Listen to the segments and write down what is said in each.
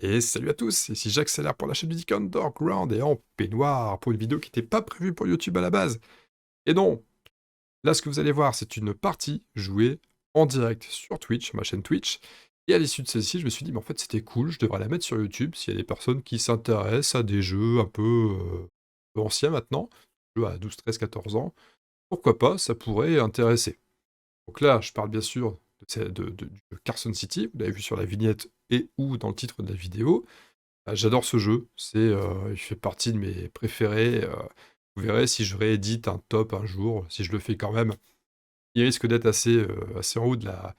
Et salut à tous, ici j'accélère pour la chaîne du Geek Underground et en peignoir pour une vidéo qui n'était pas prévue pour YouTube à la base. Et non, là ce que vous allez voir c'est une partie jouée en direct sur Twitch, ma chaîne Twitch. Et à l'issue de celle-ci, je me suis dit, mais en fait c'était cool, je devrais la mettre sur YouTube s'il y a des personnes qui s'intéressent à des jeux un peu anciens maintenant, jeux à 12, 13, 14 ans. Pourquoi pas, ça pourrait intéresser. Donc là, je parle bien sûr du Carson City, vous l'avez vu sur la vignette et ou dans le titre de la vidéo. J'adore ce jeu, il fait partie de mes préférés. Vous verrez si je réédite un top un jour, si je le fais quand même, il risque d'être assez en haut de la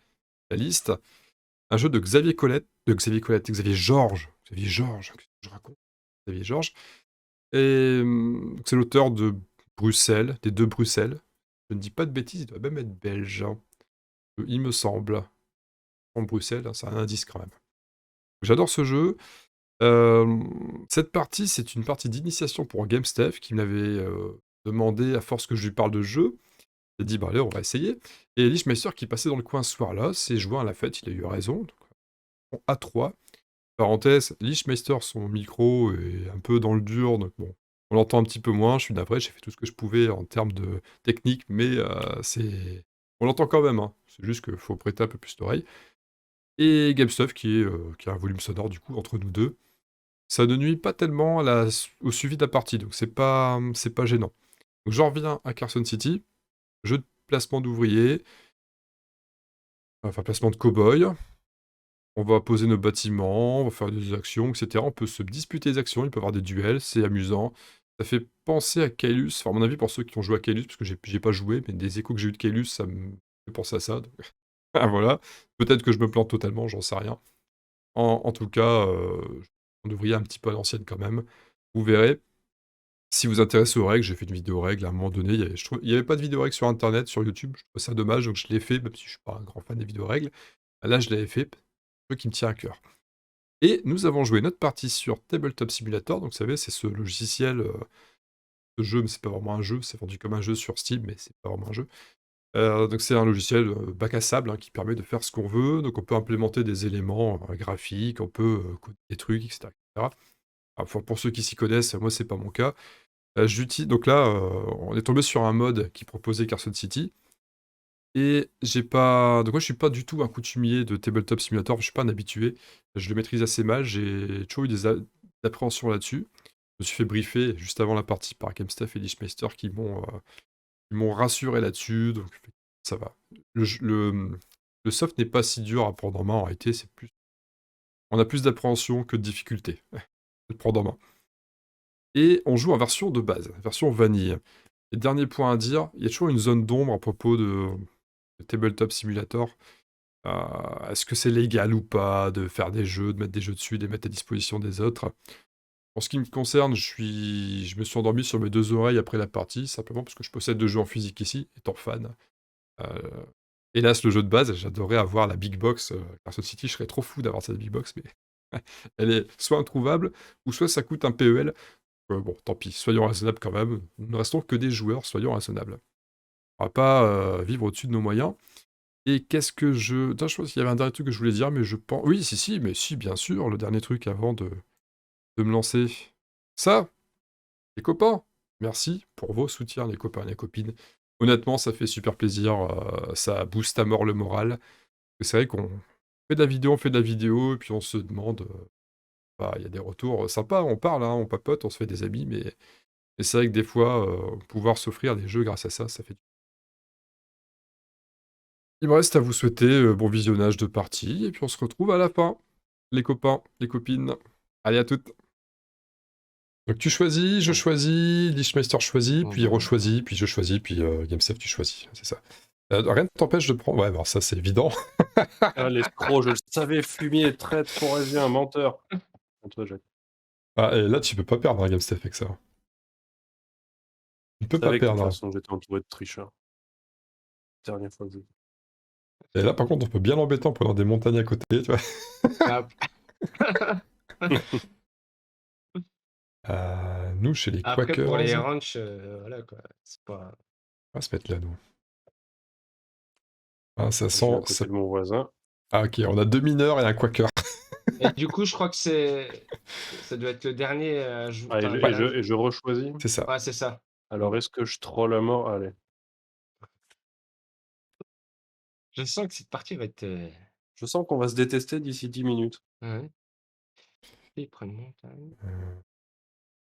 liste. Un jeu de Xavier Colette, Xavier Georges, qu'est-ce que je raconte? Xavier Georges. Et c'est l'auteur de Bruxelles, des deux Bruxelles. Je ne dis pas de bêtises, il doit même être belge, hein. Il me semble. En Bruxelles, hein, c'est un indice quand même. J'adore ce jeu. Cette partie, c'est une partie d'initiation pour GameStef qui me l'avait demandé à force que je lui parle de jeu. J'ai dit, bah allez, on va essayer. Et Lichmeister qui passait dans le coin ce soir-là, s'est joint à la fête, il a eu raison. Donc, à 3. Parenthèse, Lichmeister, son micro est un peu dans le dur, donc bon, on l'entend un petit peu moins, je suis navré, j'ai fait tout ce que je pouvais en termes de technique, mais on l'entend quand même, hein. C'est juste qu'il faut prêter un peu plus l'oreille. Et GameStop qui a un volume sonore du coup entre nous deux. Ça ne nuit pas tellement au suivi de la partie, donc c'est pas gênant. Donc j'en reviens à Carson City, jeu de placement d'ouvriers, enfin placement de cow-boy. On va poser nos bâtiments, on va faire des actions, etc. On peut se disputer des actions, il peut y avoir des duels, c'est amusant. Ça fait penser à Kaelus, enfin à mon avis pour ceux qui ont joué à Kaelus, parce que j'ai pas joué, mais des échos que j'ai eu de Kaelus, ça me fait penser à ça. Donc, ah, voilà, peut-être que je me plante totalement, j'en sais rien. En tout cas, on devrait un petit peu à l'ancienne quand même. Vous verrez. Si vous vous intéressez aux règles, j'ai fait une vidéo règles à un moment donné. Il y avait pas de vidéo règles sur internet, sur YouTube. Je trouve ça dommage, donc je l'ai fait, même si je suis pas un grand fan des vidéos règles. Là, je l'avais fait, un jeu qui me tient à cœur. Et nous avons joué notre partie sur Tabletop Simulator. Donc, vous savez, c'est ce logiciel, ce jeu, mais c'est pas vraiment un jeu. C'est vendu comme un jeu sur Steam, mais c'est pas vraiment un jeu. Donc, c'est un logiciel bac à sable hein, qui permet de faire ce qu'on veut. Donc, on peut implémenter des éléments graphiques, on peut coder des trucs, etc. etc. Enfin, pour ceux qui s'y connaissent, moi, c'est pas mon cas. Donc là, on est tombé sur un mode qui proposait Carson City. Et donc moi, je suis pas du tout un coutumier de Tabletop Simulator, je suis pas un habitué. Je le maîtrise assez mal, j'ai toujours eu des appréhensions là-dessus. Je me suis fait briefer juste avant la partie par GameStef et Lichmeister qui m'ont rassuré là-dessus, donc ça va. Le soft n'est pas si dur à prendre en main en réalité, on a plus d'appréhension que de difficulté de prendre en main. Et on joue en version de base, version vanille. Et dernier point à dire, il y a toujours une zone d'ombre à propos de Tabletop Simulator. Est-ce que c'est légal ou pas de faire des jeux, de mettre des jeux dessus, de les mettre à disposition des autres? En ce qui me concerne, je me suis endormi sur mes deux oreilles après la partie, simplement parce que je possède deux jeux en physique ici, étant fan. Euh, Hélas, le jeu de base, j'adorerais avoir la Big Box. Carson City, je serais trop fou d'avoir cette Big Box, mais elle est soit introuvable, ou soit ça coûte un PEL. Bon, tant pis, soyons raisonnables quand même. Nous ne restons que des joueurs, soyons raisonnables. On va pas vivre au-dessus de nos moyens. Et qu'est-ce que je... Attends, je pense qu'il y avait un dernier truc que je voulais dire, mais je pense... Oui, si, mais si, bien sûr, le dernier truc avant de me lancer. Ça, les copains, merci pour vos soutiens, les copains et les copines. Honnêtement, ça fait super plaisir, ça booste à mort le moral. Et c'est vrai qu'on fait de la vidéo, on fait de la vidéo, et puis on se demande... bah, il y a des retours sympas, on parle, hein, on papote, on se fait des amis, mais c'est vrai que des fois, pouvoir s'offrir des jeux grâce à ça, ça fait... Il me reste à vous souhaiter bon visionnage de partie, et puis on se retrouve à la fin, les copains, les copines. Allez, à toutes. Donc tu choisis, je Bon, choisis, Lichmeister choisit, bon, puis bah, rechoisit, puis je choisis, puis GameSafe tu choisis, c'est ça. Rien ne t'empêche de prendre... Ouais, bon, ça c'est évident. ah, l'escroc, je le savais, fumier, traître, forésien, menteur. Contre Jacques. Ah, et là tu peux pas perdre un GameSafe avec ça. Tu Je peux pas savais que de toute perdre. façon, j'étais entouré de tricheurs. Dernière fois que je... Et là par contre on peut bien l'embêter en prenant des montagnes à côté, tu vois. Ah. Nous chez les Après, pour les Quakers... ranchs, voilà quoi. C'est pas. On va se mettre là nous. Ah, ça Je vais sent... à côté de mon voisin. Ah ok, on a deux mineurs et un Quaker. Et du coup, je crois que ça doit être le dernier à Ah, et enfin, je, le et je, dernier. et je rechoisis. C'est ça. Ouais, c'est ça. Alors, est-ce que je troll à mort? Allez. Je sens que cette partie va être, Je sens qu'on va se détester d'ici 10 minutes. ouais. Il prend une montagne.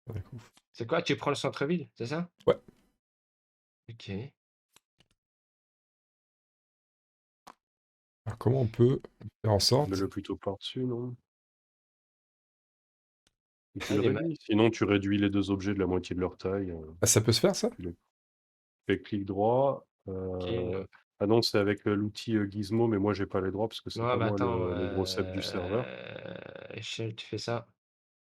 Ouais, ouf. C'est quoi? Tu prends le centre-ville, c'est ça? Ouais. OK. Alors, comment on peut faire en sorte... Mets-le plutôt par-dessus, non? Et tu Ah, le les ma réduis. Sinon, tu réduis les deux objets de la moitié de leur taille. Ah, ça peut se faire, ça? Tu les fais clic droit. OK, non. Ah non, c'est avec l'outil Gizmo, mais moi, j'ai pas les droits parce que c'est Non, pas bah, moi attends, le gros cep du serveur. échelle, tu fais ça.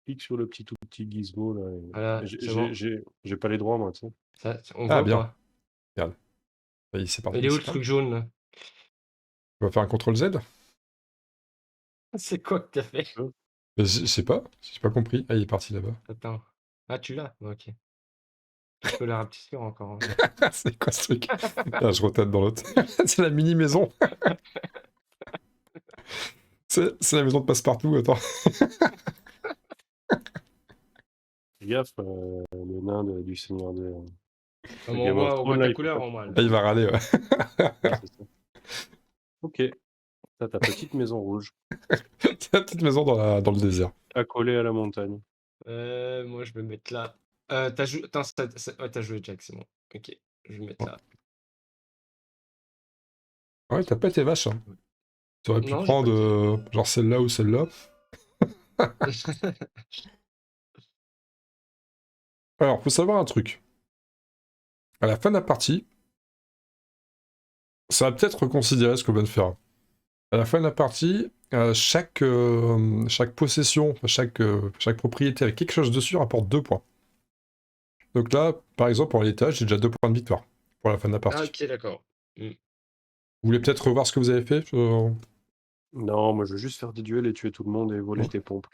Clique sur le petit outil Gizmo, là. Voilà, c'est bon. J'ai pas les droits, moi, tu sais. Ça, on Ah, voit ou bien. pas? Regarde. C'est parti. Il est où le C'est parti. truc jaune, là? On va faire un CTRL Z? C'est quoi que t'as fait? Mais je sais pas. J'ai pas compris. Ah, il est parti là-bas. Attends. Ah, tu l'as? OK. Je peux la rapetisser encore, hein. C'est quoi ce truc? Ah, je rotate dans l'autre. C'est la mini-maison. C'est la maison de passe-partout. Attends. Fais gaffe, le nain du Seigneur de Ah, mais Game of on voit Thrones, là, ta il faut couleur pas en qu'il moi, là. Ah, il va râler, ouais. Ouais, c'est ça. Ok. T'as ta petite maison rouge, C'est la petite maison dans le désert. accolée à la montagne. Moi, je vais mettre là. Tu joué attends, ouais, tu joué Jack, c'est bon. OK, je vais me mettre là. Ouais, t'as pas été vache, hein. Tu aurais pu Non, j'ai pas prendre été. genre celle-là ou celle-là. Alors, faut savoir un truc. À la fin de la partie, ça va peut-être reconsidérer ce qu'on vient de faire. À la fin de la partie, chaque possession, enfin, chaque propriété avec quelque chose dessus rapporte 2 points. Donc là, par exemple, en l'état, j'ai déjà 2 points de victoire pour la fin de la Ah, partie. OK, d'accord. Vous voulez peut-être revoir ce que vous avez fait Non, moi je veux juste faire des duels et tuer tout le monde et voler Ouais. tes pompes.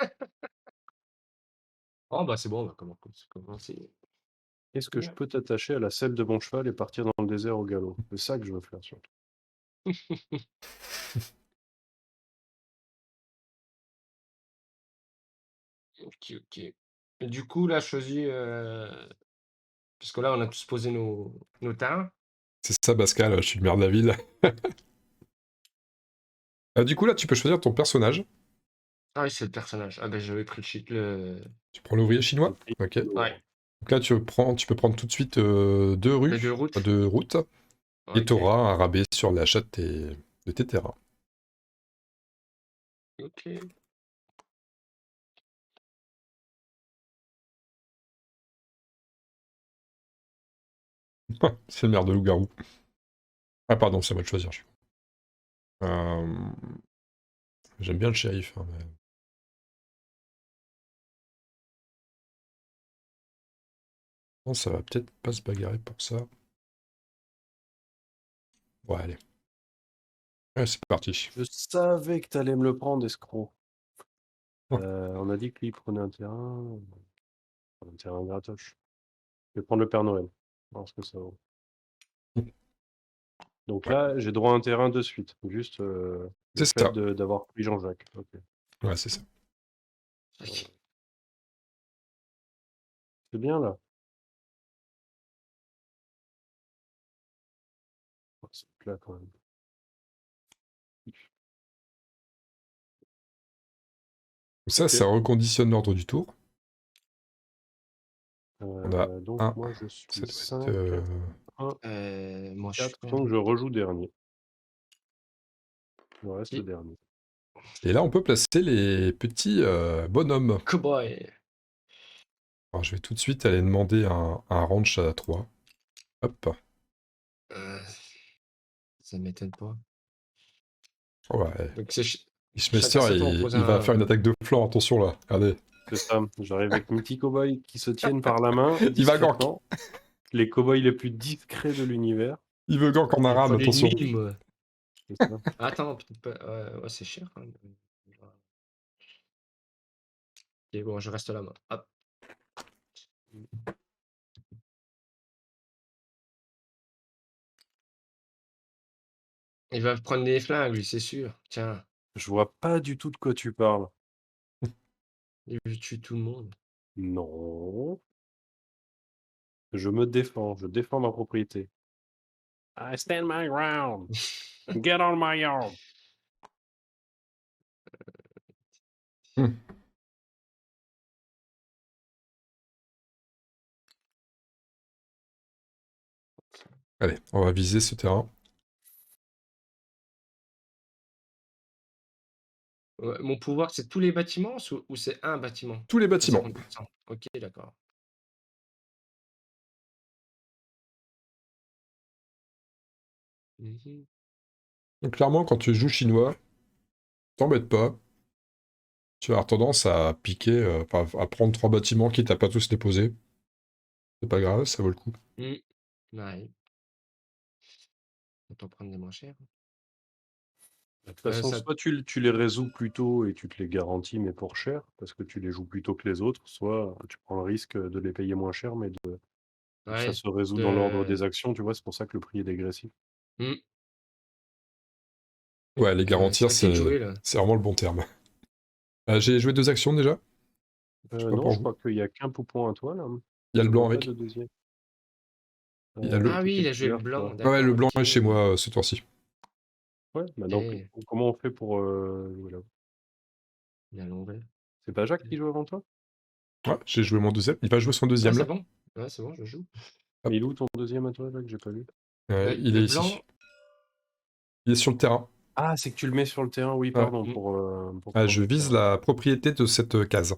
Oh, bah, c'est bon, on va commencer. Est-ce que je peux t'attacher à la selle de mon cheval et partir dans le désert au galop? C'est ça que je veux faire surtout. OK, OK. Et du coup, là, choisis, parce que là, on a tous posé nos terrains. C'est ça, Pascal, je suis le maire de la ville. Du coup, là, tu peux choisir ton personnage. Ah oui, c'est le personnage. Ah, ben j'avais pris le cheat, le Tu prends l'ouvrier chinois. Le prix Ok. du galop, ouais, hein. Donc là, tu peux prendre tout de suite 2 les 2 rues, routes. 2 routes, et tu OK, auras un rabais sur l'achat de tes terrains. OK. C'est le maire de loup-garou. Ah, pardon, c'est à moi de choisir. Euh, J'aime bien le shérif, hein, mais... Non, ça va peut-être pas se bagarrer pour ça. Ouais, allez. Ouais, c'est parti. Je savais que t'allais me le prendre, escroc. Ouais. On a dit que lui prenait un terrain gratoche. Je vais prendre le Père Noël. Voir ce que ça vaut. Donc Ouais. là, j'ai droit à un terrain de suite. Juste le C'est fait ça. d'avoir pris Jean-Jacques. Ok. Ouais, c'est ça. OK. C'est bien là. Oh, c'est plat quand même. Donc ça, Ok. ça reconditionne l'ordre du tour. On a Donc 1, moi je ça suis doit 5, être... 1, Moi, je suis 4, donc je rejoue dernier. Je reste qui? dernier. Et là, on peut placer les petits bonhommes. Cowboy. Alors, je vais tout de suite aller demander un ranch à 3. Hop. Heu, ça m'étonne pas. Ouais. Donc c'est ch chacun Ishmaster, son tour, on pose il va faire un une attaque de flanc, attention là. Regardez. C'est ça. J'arrive avec mes petits cow-boys qui se tiennent par la main Il va gank. discrètement. Les cow-boys les plus discrets de l'univers. Il veut gank en je arabe, prends une attention. mine, moi. C'est ça. Attends, peut-être pas, ouais, c'est cher quand même. OK, bon, je reste là, moi. Hop. Il va prendre des flingues, lui, c'est sûr. Tiens. Je vois pas du tout de quoi tu parles. Et je tue tout le monde. Non. Je me défends. Je défends ma propriété. I stand my ground. Get on my yard. Hmm. Allez, on va viser ce terrain. Mon pouvoir, c'est tous les bâtiments ou c'est un bâtiment Tous les à bâtiments. 50%? Ok, d'accord. Mhm. Donc clairement, quand tu joues chinois, t'embête pas. Tu vas avoir tendance à piquer, à prendre 3 bâtiments quitte à pas tous les poser. C'est pas grave, ça vaut le coup. Ouais. Autant prendre des moins chers. De toute façon, Ça... soit tu les résous plus tôt et tu te les garantis, mais pour cher, parce que tu les joues plus tôt que les autres, soit tu prends le risque de les payer moins cher, mais que ça Ouais. se résout dans l'ordre des actions, tu vois, c'est pour ça que le prix est dégressif. Hmm. Ouais, les C'est garantir, à qui de jouer, c'est là? vraiment le bon terme. J'ai joué 2 actions déjà. Je sais pas Non, pour je vous. crois qu'il y a qu'un poupon à toi, là. Il y a le Je blanc vois pas avec. de deuxième. Il y a le... Ah T'es oui, il quelle a joué le couleur, blanc, toi? Ouais, le d'accord, blanc ok. est chez moi ce tour-ci. Ouais, bah donc, Et comment on fait pour jouer là? il a l'envers. C'est pas Jacques qui joue avant toi? Ouais, j'ai joué mon deuxième. Il va jouer son Ouais, deuxième c'est là. bon. Ouais, c'est bon, je joue. Hop. Il est où ton deuxième à toi, Jacques? J'ai pas vu. Il Le est blanc. ici. Il est sur le terrain. Ah, c'est que tu le mets sur le terrain, oui, Ouais. pardon, Hmm. pour Ah, prendre je le vise terrain. la propriété de cette case.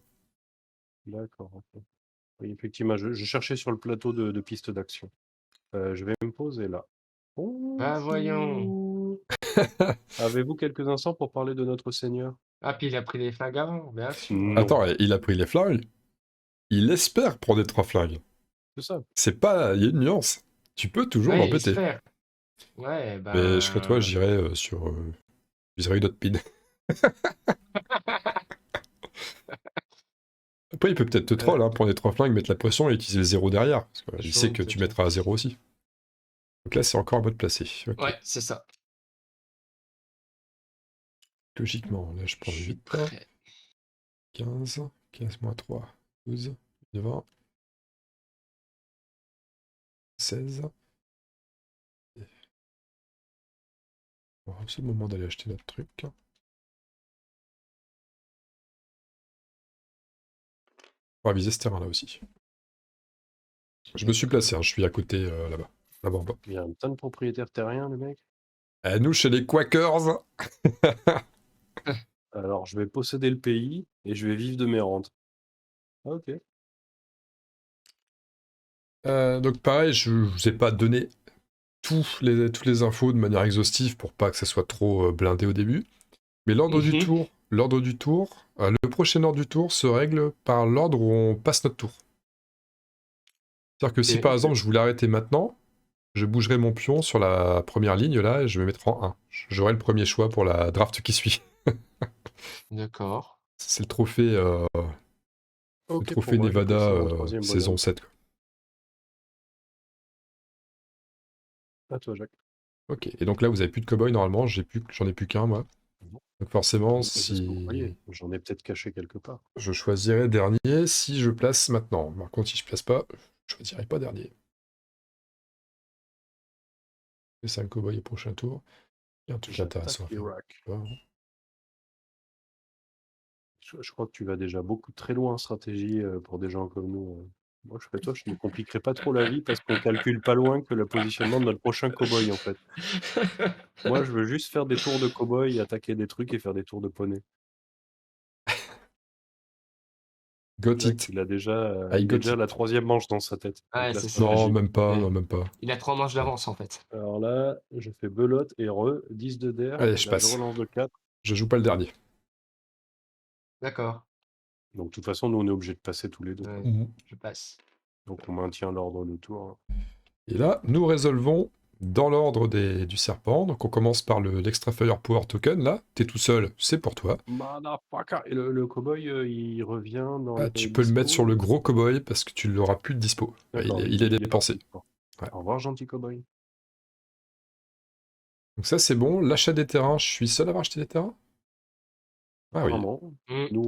D'accord, ok. Oui, effectivement, je cherchais sur le plateau de piste d'action. Je vais me poser là. Ah, voyons. Bonjour. Avez-vous quelques instants pour parler de notre Seigneur? Ah, puis il a pris les flingues avant, bien sûr. Non, Attends, il a pris les flingues. Il espère prendre les 3 flingues. c'est ça. C'est pas... Il y a une nuance. Tu peux toujours Ouais, il l'embêter. espère. Ouais, Mais je serais toi, ben... j'irais sur... Je viserais une autre pin. Après, il peut peut-être te troll, hein, prendre les 3 flingues, mettre la pression et utiliser le 0 derrière. Parce qu'il sait que tu peut-être. mettras à 0 aussi. Donc là, c'est encore un mode placé. Ok. Ouais, c'est ça. Logiquement, là, je prends Je le suis 8. prêt. 15. 15 moins 3. 12. 20. 16. Bon, c'est le moment d'aller acheter notre truc. On va viser ce terrain-là aussi. Je me suis placé, hein, je suis à côté, là-bas. Là-bas en bas. Il y a un tas de propriétaires terriens, le mec. Nous, chez les Quakers. Alors, je vais posséder le pays et je vais vivre de mes rentes. Ah, ok. Donc pareil, je vous ai pas donné toutes les infos de manière exhaustive pour pas que ça soit trop blindé au début. Mais l'ordre du tour, le prochain ordre du tour se règle par l'ordre où on passe notre tour. C'est-à-dire que si Ok. par exemple je voulais arrêter maintenant, je bougerai mon pion sur la première ligne là et je vais mettre en 1. J'aurai le premier choix pour la draft qui suit. D'accord. C'est le trophée, Ok, pour moi, j'ai Nevada placé mon troisième saison bonhomme. 7. Quoi. À toi, Jacques. Ok, et donc là vous avez plus de cow-boy normalement, j'en ai plus qu'un moi. Bon. Donc forcément, C'est ce que vous voyez. si J'en ai peut-être caché quelque part. je choisirais dernier, si je place maintenant. Par contre, si je place pas, je choisirai pas dernier. Les 5 cow-boys au prochain tour. Il y a un truc intéressant à J'attaque faire. l'Irak. Ouais. Je crois que tu vas déjà beaucoup très loin en stratégie pour des gens comme nous. Moi, je fais toi, je ne me compliquerai pas trop la vie parce qu'on calcule pas loin que le positionnement de notre prochain cow-boy, en fait. Moi, je veux juste faire des tours de cow-boy, attaquer des trucs et faire des tours de poney. Got Jacques, it. il a déjà, I il est got déjà à it. la 3e manche dans sa tête. Ouais, Donc la c'est ça. Non, stratégie. même pas, Et non, même pas. il a 3 manches d'avance, en fait. Alors là, je fais belote et 10 de der. Allez, Et je là, je passe. relance de 4. Je joue pas le dernier. D'accord. Donc, de toute façon, nous, on est obligés de passer tous les deux. Ouais, Mhm. je passe. Donc, on maintient l'ordre de tour. Et là, nous résolvons dans l'ordre du serpent. Donc on commence par l'Extra Fire Power Token, là. T'es tout seul, c'est pour toi. Motherfucker. Et le cow-boy, il revient dans Ah, les tu peux le mettre sur dispos. le gros cowboy parce que tu l'auras plus de dispo. D'accord, Il est il est dépensé. parti. Bon. Ouais. Au revoir, gentil cow-boy. Donc ça c'est bon. L'achat des terrains, je suis seul à avoir acheté des terrains. Ah oui. apparemment. Mmh. Nous,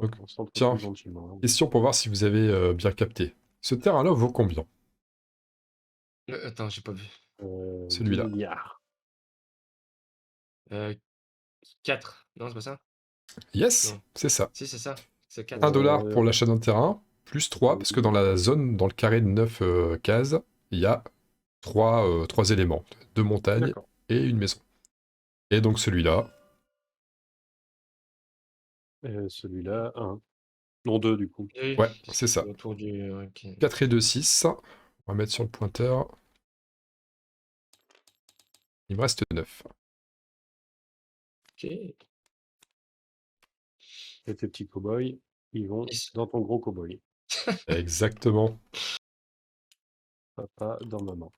Donc, on s'entretue tiens, gentiment. Hein. question pour voir si vous avez bien capté. Ce terrain-là vaut combien? Attends, j'ai pas vu. 10 Celui-là. milliards. 4. Non, c'est pas ça? Yes, Non. c'est ça. Si, c'est ça. C'est 4. 1 dollar Euh, pour l'achat d'un terrain, plus 3, parce que dans la zone, dans le carré de 9 cases, il y a 3 éléments. 2 montagnes D'accord. et une maison. Et donc celui-là, Celui-là, 1. Non, 2 du coup. Oui, ouais, parce c'est que ça. autour du. Ok. 4 et 2, 6. On va mettre sur le pointeur. Il me reste 9. Ok. Et tes petits cow-boys, ils vont Ils s- dans ton gros cow-boy. Exactement. Papa dans maman.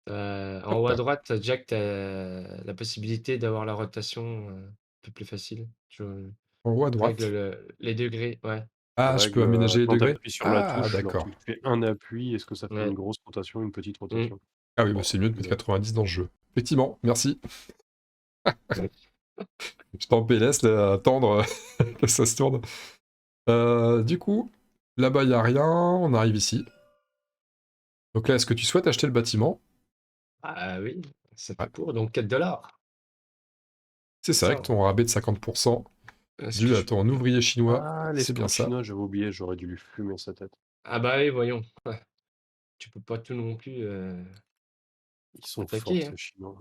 En haut à droite, Jack, tu as la possibilité d'avoir la rotation un peu plus facile. Tu En haut à règles droite. les degrés, ouais. Ah, je peux aménager les Quand tu degrés? appuies sur la Ah, touche, genre d'accord. tu fais un appui, est-ce que ça fait une Ouais. grosse rotation, une petite Mmh. rotation? Ah oui, bah, Bon, c'est mieux de mettre mais 90 dans le jeu. Effectivement, merci. Je t'en laisse attendre que ça se tourne. Du coup, là-bas, il n'y a rien. On arrive ici. Donc là, est-ce que tu souhaites acheter le bâtiment? Ah oui, ça Ouais. fait pour, donc 4 dollars. C'est C'est ça, ça. avec ton rabais de 50%, Est-ce que dû à je... ton ouvrier chinois. Ah, C'est bien l'escroc ça. chinois, j'avais oublié, j'aurais dû lui fumer sa tête. Ah bah oui, voyons. Ouais. Tu peux pas tout non plus Ils sont forts, attaquer, hein. ces Chinois.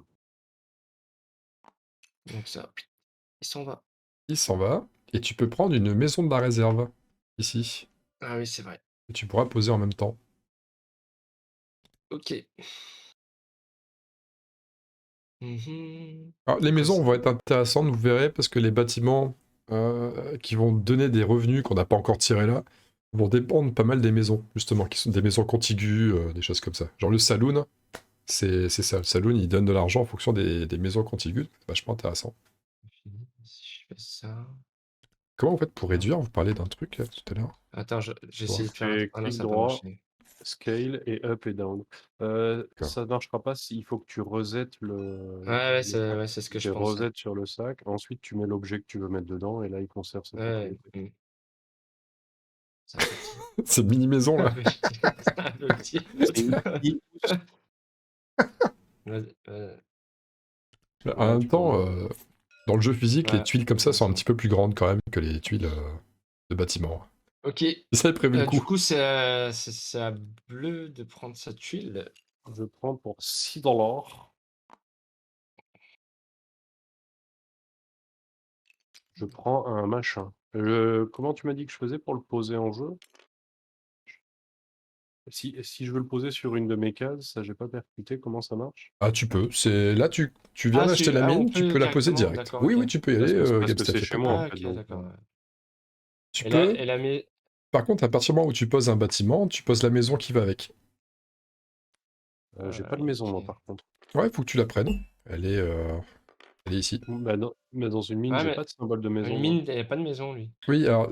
Donc ça, il s'en va. Il s'en va. Et tu peux prendre une maison de la réserve, ici. Ah oui, c'est vrai. Que tu pourras poser en même temps. Ok. Mhm. Alors, les Quoi maisons ça? vont être intéressantes, vous verrez, parce que les bâtiments qui vont donner des revenus qu'on n'a pas encore tirés là vont dépendre pas mal des maisons, justement, qui sont des maisons contiguës, des choses comme ça. Genre le saloon, c'est ça. Le saloon, il donne de l'argent en fonction des maisons contiguës. C'est vachement intéressant. Si je fais ça. Comment vous faites pour Ah. réduire? Vous parlez d'un truc tout à l'heure. Attends, j'ai Bon, essayé de faire un... Fais Ah non, clic ça n'a pas droit, marché. scale et up et down. d'accord. Ça ne marchera pas s'il faut que tu resettes Ouais, le sac. ouais, c'est ce Tu que je fais pensais. reset sur le sac, ensuite tu mets l'objet que tu veux mettre dedans et là il conserve sa Ouais, propriété. c'est un peu petit. C'est mini maison Un là. peu petit. C'est un peu petit. C'est une petite pousse. Vas-y, En Ouais, même tu peux temps, remettre. dans le jeu physique, les ouais, tuiles comme ça ouais, sont c'est un bon. petit peu plus grandes quand même que les tuiles de bâtiment. Ok. Ça, il prévu le Du coup. coup, c'est à Bleu de prendre sa tuile. Je prends pour 6 $. Je prends un machin. Comment tu m'as dit que je faisais pour le poser en jeu? Si je veux le poser sur une de mes cases, ça j'ai pas percuté, comment ça marche? Ah, tu peux. C'est là, tu viens d'acheter la On mienne, tu peut peux la poser directement, direct. d'accord, Oui, ok. oui, tu peux y aller, Parce que Gabster, c'est y a pas chez de moi en problème. Ah, fait, ok, donc. d'accord. Ouais. Tu Et là, peux. elle a mis. Par contre, à partir du moment où tu poses un bâtiment, tu poses la maison qui va avec. J'ai pas de maison moi Ok. par contre. Ouais, faut que tu la prennes. Elle est ici. Mais dans une mine, Ah, j'ai mais pas de symbole de maison une moi. mine, il n'y a pas de maison, lui. Oui, alors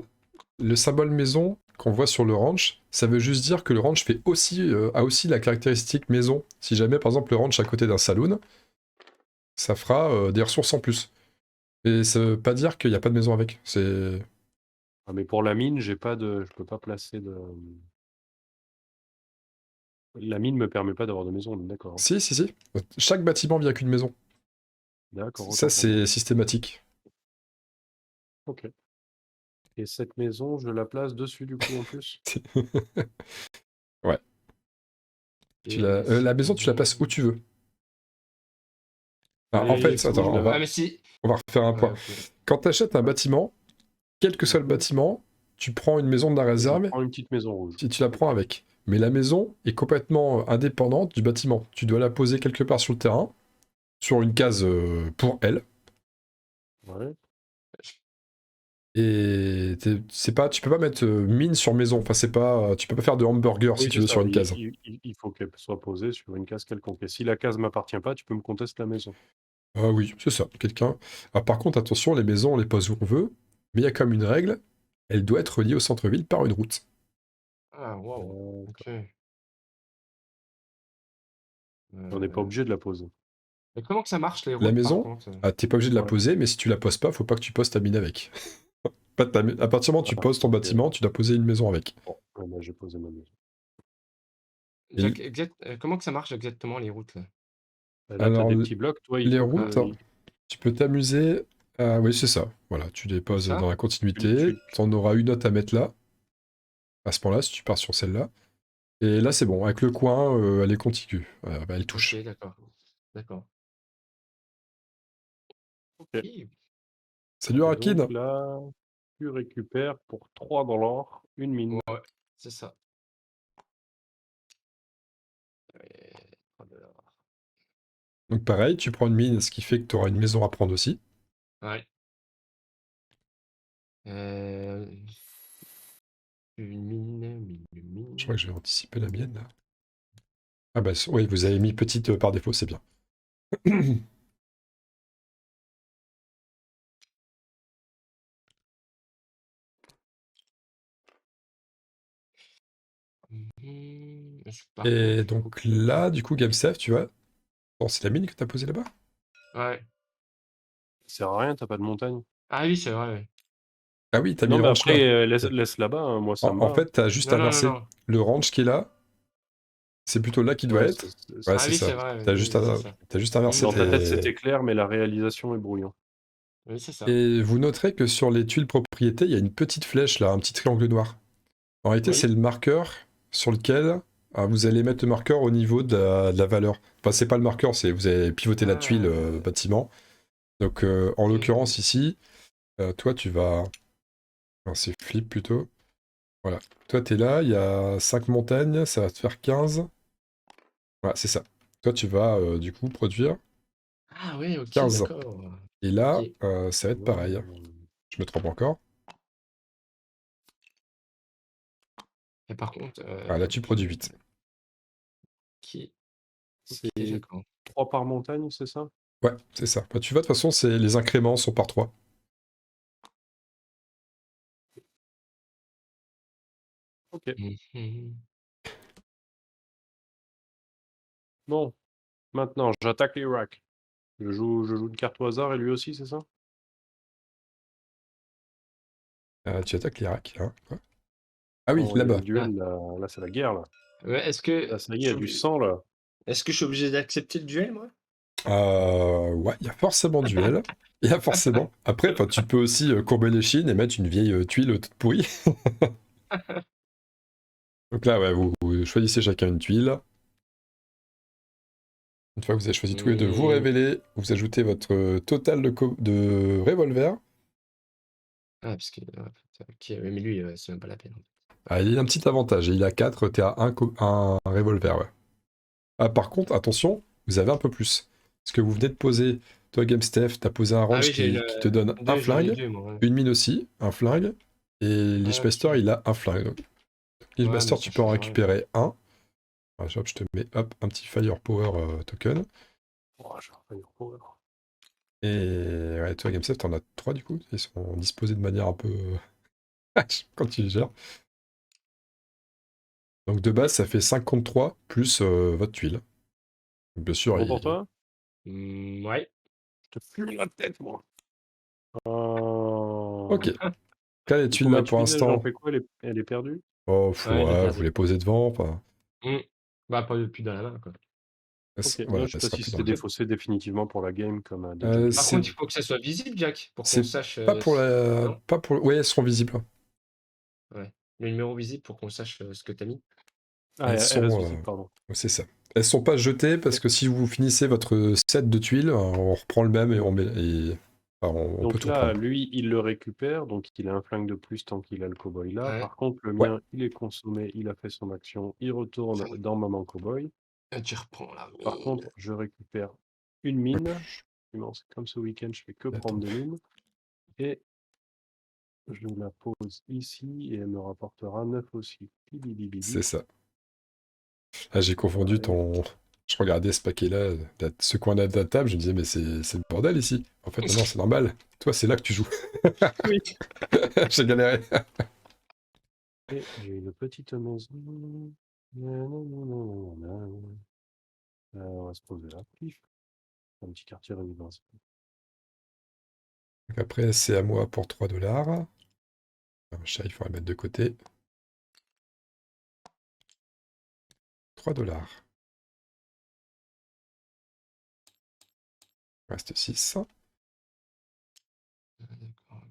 le symbole maison qu'on voit sur le ranch, ça veut juste dire que le ranch a aussi la caractéristique maison. Si jamais, par exemple, le ranch est à côté d'un saloon, ça fera des ressources en plus. Et ça veut pas dire qu'il n'y a pas de maison avec. C'est. Ah, mais pour la mine, je peux pas placer de. La mine me permet pas d'avoir de maison, on est d'accord. Hein. Si, si, si. Chaque bâtiment vient qu'une maison. D'accord, Ça, autant pour moi. c'est systématique. Ok. Et cette maison, je la place dessus du coup en plus. Ouais. Et La cette maison, tu la places où maison. tu veux. Alors, en Et fait, si je attends, la. Ah, mais si. on va refaire un Ouais, point. ok. Quand tu achètes un bâtiment, quel que soit le Mhm. bâtiment, tu prends une maison de la Je réserve prends une petite maison rouge. si tu la prends Ok. avec. Mais la maison est complètement indépendante du bâtiment. Tu dois la poser quelque part sur le terrain, sur une case pour elle. Ouais. Et tu peux pas mettre mine sur maison. Enfin, tu peux pas faire de hamburger si Oui, tu c'est veux ça. sur une case. Il faut qu'elle soit posée sur une case quelconque. Et si la case m'appartient pas, tu peux me contester la maison. Ah oui, c'est ça. Quelqu'un. Ah, par contre, attention, les maisons, on les pose où on veut. Mais il y a comme une règle. Elle doit être reliée au centre-ville par une route. Ah, waouh. D'accord. Ok. On n'est pas obligé de la poser. Mais comment que ça marche les La routes par maison, contre? t'es pas obligé de la Ouais. poser, mais si tu la poses pas, faut pas que tu poses ta mine avec. À partir du moment où tu Ah, poses ton ok. bâtiment, tu dois poser une maison avec. Bon, bah, j'ai posé ma maison. Et Comment que ça marche exactement les routes là? Bah, là, tu as alors, des petits blocs, toi, il les faut routes, que. tu peux t'amuser. Oui, c'est ça. Voilà, tu les C'est poses ça? dans la continuité. Tu- Tu en auras une autre à mettre là, à ce point-là, si tu pars sur celle-là. Et là, c'est bon. Avec le coin, elle est contiguë. Bah, elle OK, touche. d'accord. D'accord. Ok. OK. Salut, Et donc Arakid. là, tu récupères pour 3 $ une mine. Ouais, c'est ça. Et 3 $. Donc, pareil, tu prends une mine, ce qui fait que tu auras une maison à prendre aussi. Ouais. Une mine. Je crois que je vais anticiper la mienne, là. Ah, bah, oui, vous avez mis petite par défaut, c'est bien. Par contre, Et il faut donc que là, du coup, GameSafe, tu vois. Bon, c'est la mine que t'as posée là-bas? ouais. Ça sert à rien, t'as pas de montagne. Ah oui, c'est vrai, ouais. Ah oui, t'as mis Non, le mais ranch là. après, laisse là-bas, hein, moi ça me En va. fait, t'as juste Non, non, non, inversé. non. Le ranch qui est là, c'est plutôt là qu'il doit Ouais, être. Ouais, Ah c'est oui, ça. c'est vrai, T'as oui, juste, oui, c'est ça. t'as juste inversé dans ta tête, tes... c'était clair, mais la réalisation est brouillon. Oui, c'est ça. Et vous noterez que sur les tuiles propriétés, il y a une petite flèche là, un petit triangle noir. En réalité, c'est Oui. le marqueur sur lequel vous allez mettre le marqueur au niveau de la valeur. Enfin, c'est pas le marqueur, c'est vous avez pivoté la tuile Ah, bâtiment. Donc, en OK. l'occurrence, ici, toi, tu vas. Non, c'est flip plutôt. Voilà. Toi, t'es là, il y a 5 montagnes, ça va te faire 15. Voilà, c'est ça. Toi, tu vas du coup produire Ah oui, OK, 15. d'accord. Et là, OK. ça va être pareil. Je me trompe encore. Et par contre, Ah, là, tu OK, produis 8. OK, C'est OK, d'accord. 3 par montagne, c'est ça? Ouais, c'est ça. Bah, tu vois, de toute façon, les incréments sont par 3. Ok. Mmh. Bon, maintenant, j'attaque les racks. Je joue une carte au hasard et lui aussi, c'est ça? Tu attaques l'Irak, hein, quoi. Ah oui, Oh, il y a là-bas. le duel, là c'est la guerre, là. Ouais, Là, ça y est, il y a du sang, là. est-ce que je suis obligé d'accepter le duel, moi? Ouais, il y a forcément duel. Il y a forcément. Après, enfin, tu peux aussi courber les chines et mettre une vieille tuile toute pourrie. Donc là, ouais, vous choisissez chacun une tuile. Une fois que vous avez choisi tous les deux, vous Mmh. révélez, vous ajoutez votre total de revolver. Ah parce que OK, ouais, mais lui, c'est même pas la peine. Ah, il a un petit avantage, il a 4, t'es à un revolver, ouais. Ah, par contre, attention, vous avez un peu plus. Parce que vous venez de poser, toi, GameStef, t'as posé un Ah range oui, j'ai qui te donne un 2, j'en ai flingue, 2 moi, ouais. une mine aussi, un flingue, et Ah Lichmaster, OK. il a un flingue. Donc, Ouais, mais Lichmaster, ça tu peux en change rien. récupérer un. Ah, hop, je te mets hop, un petit Firepower token. Oh, j'ai un Firepower. Et ouais, toi, GameStef, t'en as 3 du coup. Ils sont disposés de manière un peu. quand tu les gères. Donc de base, ça fait 53 plus votre tuile. Donc, bien sûr, Bon pour toi? Ouais. Je te fume la tête, moi. Oh. Ok. Là, les Du coup, tuiles là ma pour tuile, j'en l'instant. fais quoi? Elle est perdue? Oh, Ouais, il est ouais, vous perdu. les posez devant. Enfin, Mmh. Bah, pas depuis dans la main, quoi. Ok, voilà, non, je sais elle pas sera si plus dans c'était le jeu. défaussé définitivement pour la game comme a déjà pu Par l'être. C'est contre, il faut que ça soit visible, Jack, pour qu'on c'est sache, pas pour s la. non? Pas pour. Ouais, elles seront visibles. Ouais. Le numéro visible pour qu'on sache, ce que tu as mis? Ah, Elles elle reste sont. visible, pardon. C'est ça. Elles sont pas jetées parce Ok. que si vous finissez votre set de tuiles, on reprend le même et on met. Enfin, on peut Donc tout là, reprendre. lui, il le récupère, donc il a un flingue de plus tant qu'il a le cowboy là. Ouais. Par contre, le Ouais, mien, il est consommé, il a fait son action, il retourne dans Maman Cowboy. Tu reprends la Par mine. contre, je récupère une mine. Bon, c'est comme ce week-end, je fais que prendre attends, des mines. Et je la pose ici et elle me rapportera 9 aussi. c'est Bibibibidi. ça. Ah, j'ai confondu Ouais. ton. Je regardais ce paquet-là, ce coin-là de la table, je me disais, mais c'est le bordel ici. En fait, non, c'est normal. Toi, c'est là que tu joues. Oui. J'ai galéré. Et j'ai une petite maison. Nananana. On va se poser là. Pif. Un petit quartier résidentiel. Donc après, c'est à moi pour 3 $. Ça, il faudra le mettre de côté. 3 $. Reste 6. D'accord.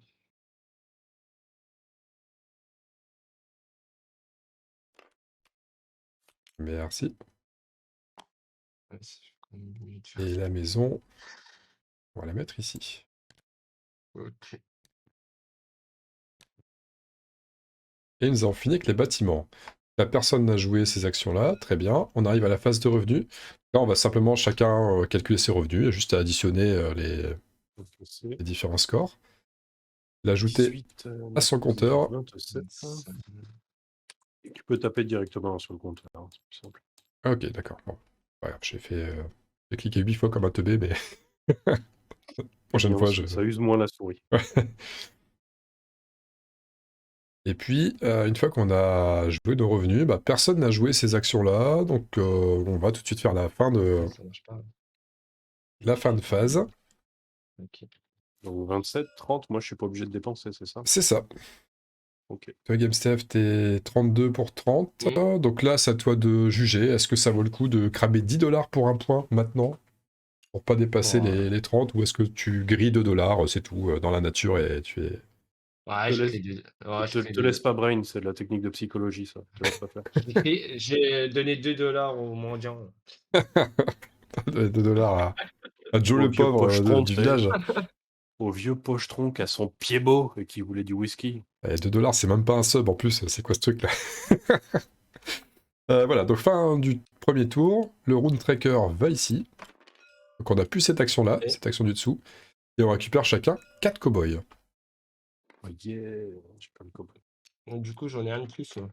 Merci. Ouais, c'est quand même mieux de faire Et ça. la maison, on va la mettre ici. Ok. Et nous avons fini avec les bâtiments. La personne n'a joué ces actions-là, très bien. On arrive à la phase de revenus. Là, on va simplement chacun calculer ses revenus. Il y a juste à additionner Donc, c'est les différents scores. L'ajouter 18 à son compteur. 27. Ça- Et tu peux taper directement sur le compteur, hein, c'est plus simple. Ah, ok, d'accord. Bon. Ouais, j'ai cliqué 8 fois comme un teubé, mais prochaine Bien, fois, je... ça use moins la souris. Et puis, une fois qu'on a joué nos revenus, bah, personne n'a joué ces actions-là, donc on va tout de suite faire la fin de Ça marche pas. phase. Ok. Donc 27, 30, moi je suis pas obligé de dépenser, c'est ça? C'est ça. Ok. Toi, GameStef, t'es 32 pour 30. Donc là, c'est à toi de juger. Est-ce que ça vaut le coup de cramer 10 $ pour un point maintenant, pour pas dépasser les 30, ou est-ce que tu grilles 2 $, c'est tout, dans la nature, et tu es... Ouais, Te je laisse, fais du... ouais, je fais te laisse pas brain, c'est de la technique de psychologie, ça. Te laisse pas faire. J'ai donné 2 $ aux mendiants. 2 $ à Joe Au le vieux pauvre pochetron, du tu sais. village. Au vieux pochetron qui a son pied beau et qui voulait du whisky. Et 2 $, c'est même pas un sub en plus, c'est quoi ce truc-là? Voilà, donc fin du premier tour. Le Rune Tracker va ici. Donc on a plus cette action-là, Ok. cette action du dessous. Et on récupère chacun 4 cow-boys. Oh yeah, j'ai pas le cowboy. Donc, du coup, j'en ai un de plus. Moi.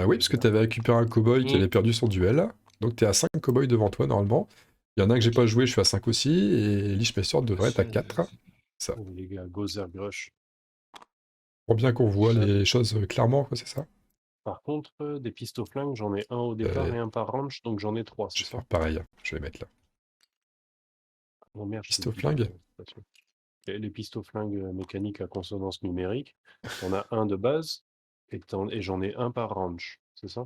Oui, parce que tu avais récupéré un cow-boy qui avait perdu son duel. Donc tu es à 5 cow-boys devant toi normalement. Il y en a un que j'ai pas joué, je suis à 5 aussi. Et Lichmesser devrait être à 4. Ça. Oh, les gars, Gozer Grush. Pour bien qu'on voit Ça. les choses clairement, quoi, c'est ça? Par contre, des pistes flingues, j'en ai un au départ et un par ranch, donc j'en ai 3, Je c'est vais ça? faire pareil. Je vais mettre là. Oh merde, je t'ai Piste au dit, flingue. pas sûr. Les pistes flingues mécaniques à consonance numérique, t'en as un de base et j'en ai un par ranch, c'est ça?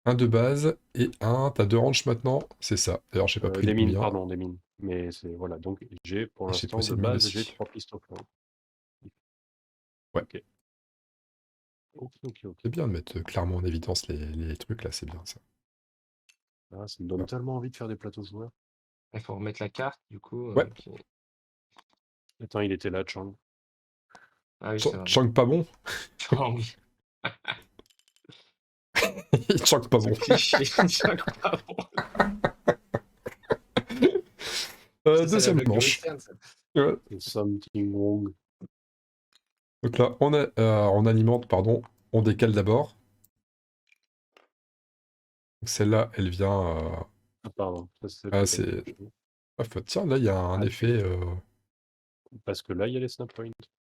Un de base et un. T'as 2 ranches maintenant, c'est ça. D'ailleurs, j'ai pas pris Des le mines, mien. pardon, des mines. Mais c'est voilà, donc j'ai pour Et j'ai l'instant passé de le mien base, j'ai aussi. 3 pistes flingues. Ouais. Ok. Ok. C'est bien de mettre clairement en évidence les trucs là, c'est bien ça. Ah, ça me donne Ah. tellement envie de faire des plateaux joueurs. Il faut remettre la carte, du coup. Ouais. Attends, il était là, Chang. Ah oui, c'est vrai. Chunk pas bon. Oh oui, Chunk pas ce bon. cliché. Ah bon. Ça, c'est la Deuxième blague de manche. western, ça. Ouais. Something wrong. Donc là, on alimente, pardon, on décale d'abord. Donc celle-là, elle vient. Ah, pardon, ça c'est Ah, peut-être c'est. chez nous. Tiens, là, il y a un Ah, effet. parce que là, il y a les snap points.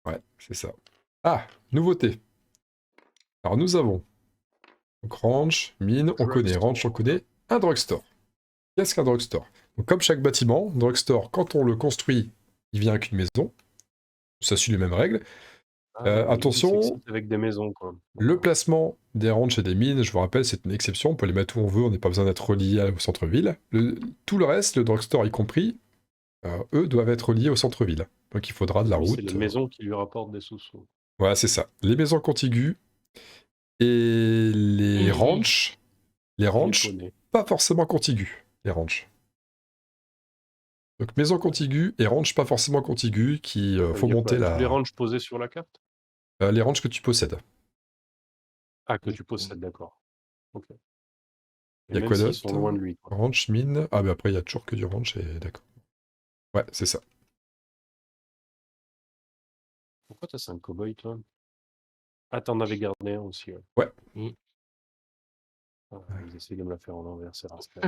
Ouais, c'est ça. Ah, nouveauté. Alors nous avons. Donc ranch, mine, on connaît. Ranch, on connaît. Un drugstore. Qu'est-ce qu'un drugstore? Donc comme chaque bâtiment, drugstore, quand on le construit, il vient avec une maison. Ça suit les mêmes règles. Ah oui, c'est Attention, que c'est avec des maisons, quoi. le D'accord. placement des ranchs et des mines, je vous rappelle, c'est une exception. On peut les mettre où on veut, on n'est pas besoin d'être relié au centre-ville. Tout le reste, le drugstore y compris, eux doivent être reliés au centre-ville. Donc il faudra de la Lui, c'est les route. maisons qui lui rapportent des sous-sous. Voilà, c'est ça. Les maisons contiguës et les ranchs. Les Les ranchs, poneys. pas forcément contigus, les ranchs. Donc maison contiguë et ranch pas forcément contigu, qui Ça veut faut dire quoi? monter Tous les la... ranchs posés sur la carte? les ranchs que tu possèdes. Ah, que tu possèdes, d'accord. Ok. Et Il y a même quoi s'ils d'autre? sont loin de lui, quoi. Ranch, mine. Ah, mais après, il y a toujours que du ranch, et d'accord. Ouais, c'est ça. Pourquoi t'as 5 cow-boys, toi? Ah, t'en avais gardé un aussi, ouais. Ouais. Ah, ils essaient de me la faire en envers, c'est rascal.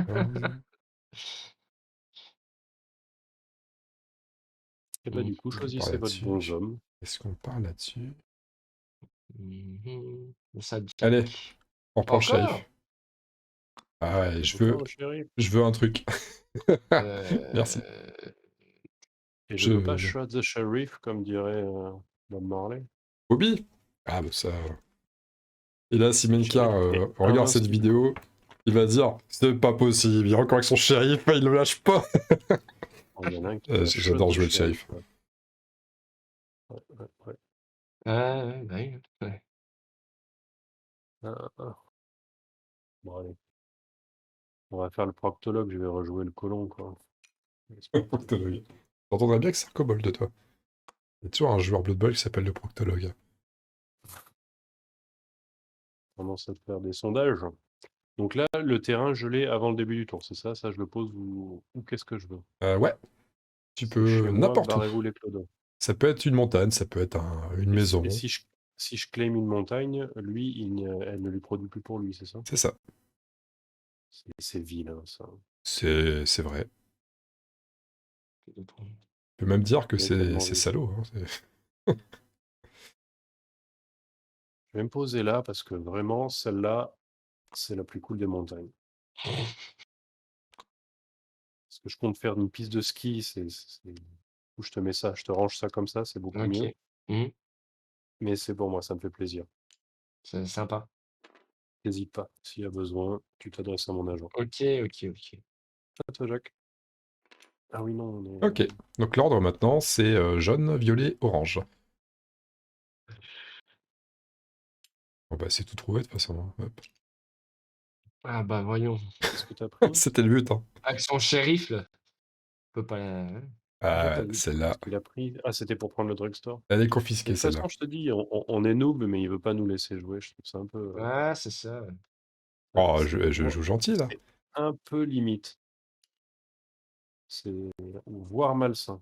Et bah, du coup, On part choisissez votre là-dessus. bonhomme. Est-ce qu'on part là-dessus? Ça dit. Allez, on reprend le Encore? shérif. Ah ouais, Encore, le shérif? je veux un truc. Merci. Et je veux pas Je... shot the sheriff, comme dirait Bob Marley. Bobby? Ah, bah ça... Et là, si Menka Sheriff est regarde cette invincible, quoi. vidéo, il va dire c'est pas possible, il est encore avec son shérif, il le lâche pas. Oh, il y en a un qui va shot J'adore the jouer le shérif. sheriff. Ouais. Ouais, bah oui, ouais. Ah. Bon, allez. On va faire le proctologue, je vais rejouer le colon, quoi. Proctologue. T'entendrais bien que c'est un kobold de toi. Il y a toujours un joueur Blood Bowl qui s'appelle le proctologue. Tendance à faire des sondages. Donc là, le terrain, je l'ai avant le début du tour, c'est ça? Ça, je le pose où qu'est-ce que je veux? Ouais, tu C'est chez peux moi, n'importe où. barrez-vous les clodos. Ça peut être une montagne, ça peut être une maison. Et si je claim une montagne, lui, elle ne lui produit plus pour lui, c'est ça? C'est ça. C'est vilain, ça. C'est vrai. Que d'autres ont- On peut même dire que Le mec a c'est demandé. salaud. Hein, Je vais me poser là parce que vraiment, celle-là, c'est la plus cool des montagnes. Parce que je compte faire une piste de ski, où je te mets ça, je te range ça comme ça, c'est beaucoup mieux. Ok. Mhm. Mais c'est pour moi, ça me fait plaisir. C'est sympa. N'hésite pas, s'il y a besoin, tu t'adresses à mon agent. Ok. À toi, Jacques. Ah oui, non, on est... Ok, donc l'ordre maintenant, c'est jaune, violet, orange. Bon bah c'est tout trouvé de toute façon. Hein. Hop. Ah bah voyons. Qu'est-ce que t'as pris? C'était le but. Hein. Action shérif, là. Peut pas. J'ai pas vu Celle-là, ce qu'il a pris. Ah, c'était pour prendre le drugstore. elle est De confisquée toute celle-là. façon, je te dis, on est noob, mais il veut pas nous laisser jouer. Je trouve ça un peu... Ouais, c'est ça. Oh, c'est je joue gentil là. c'est un peu limite. C'est voire malsain.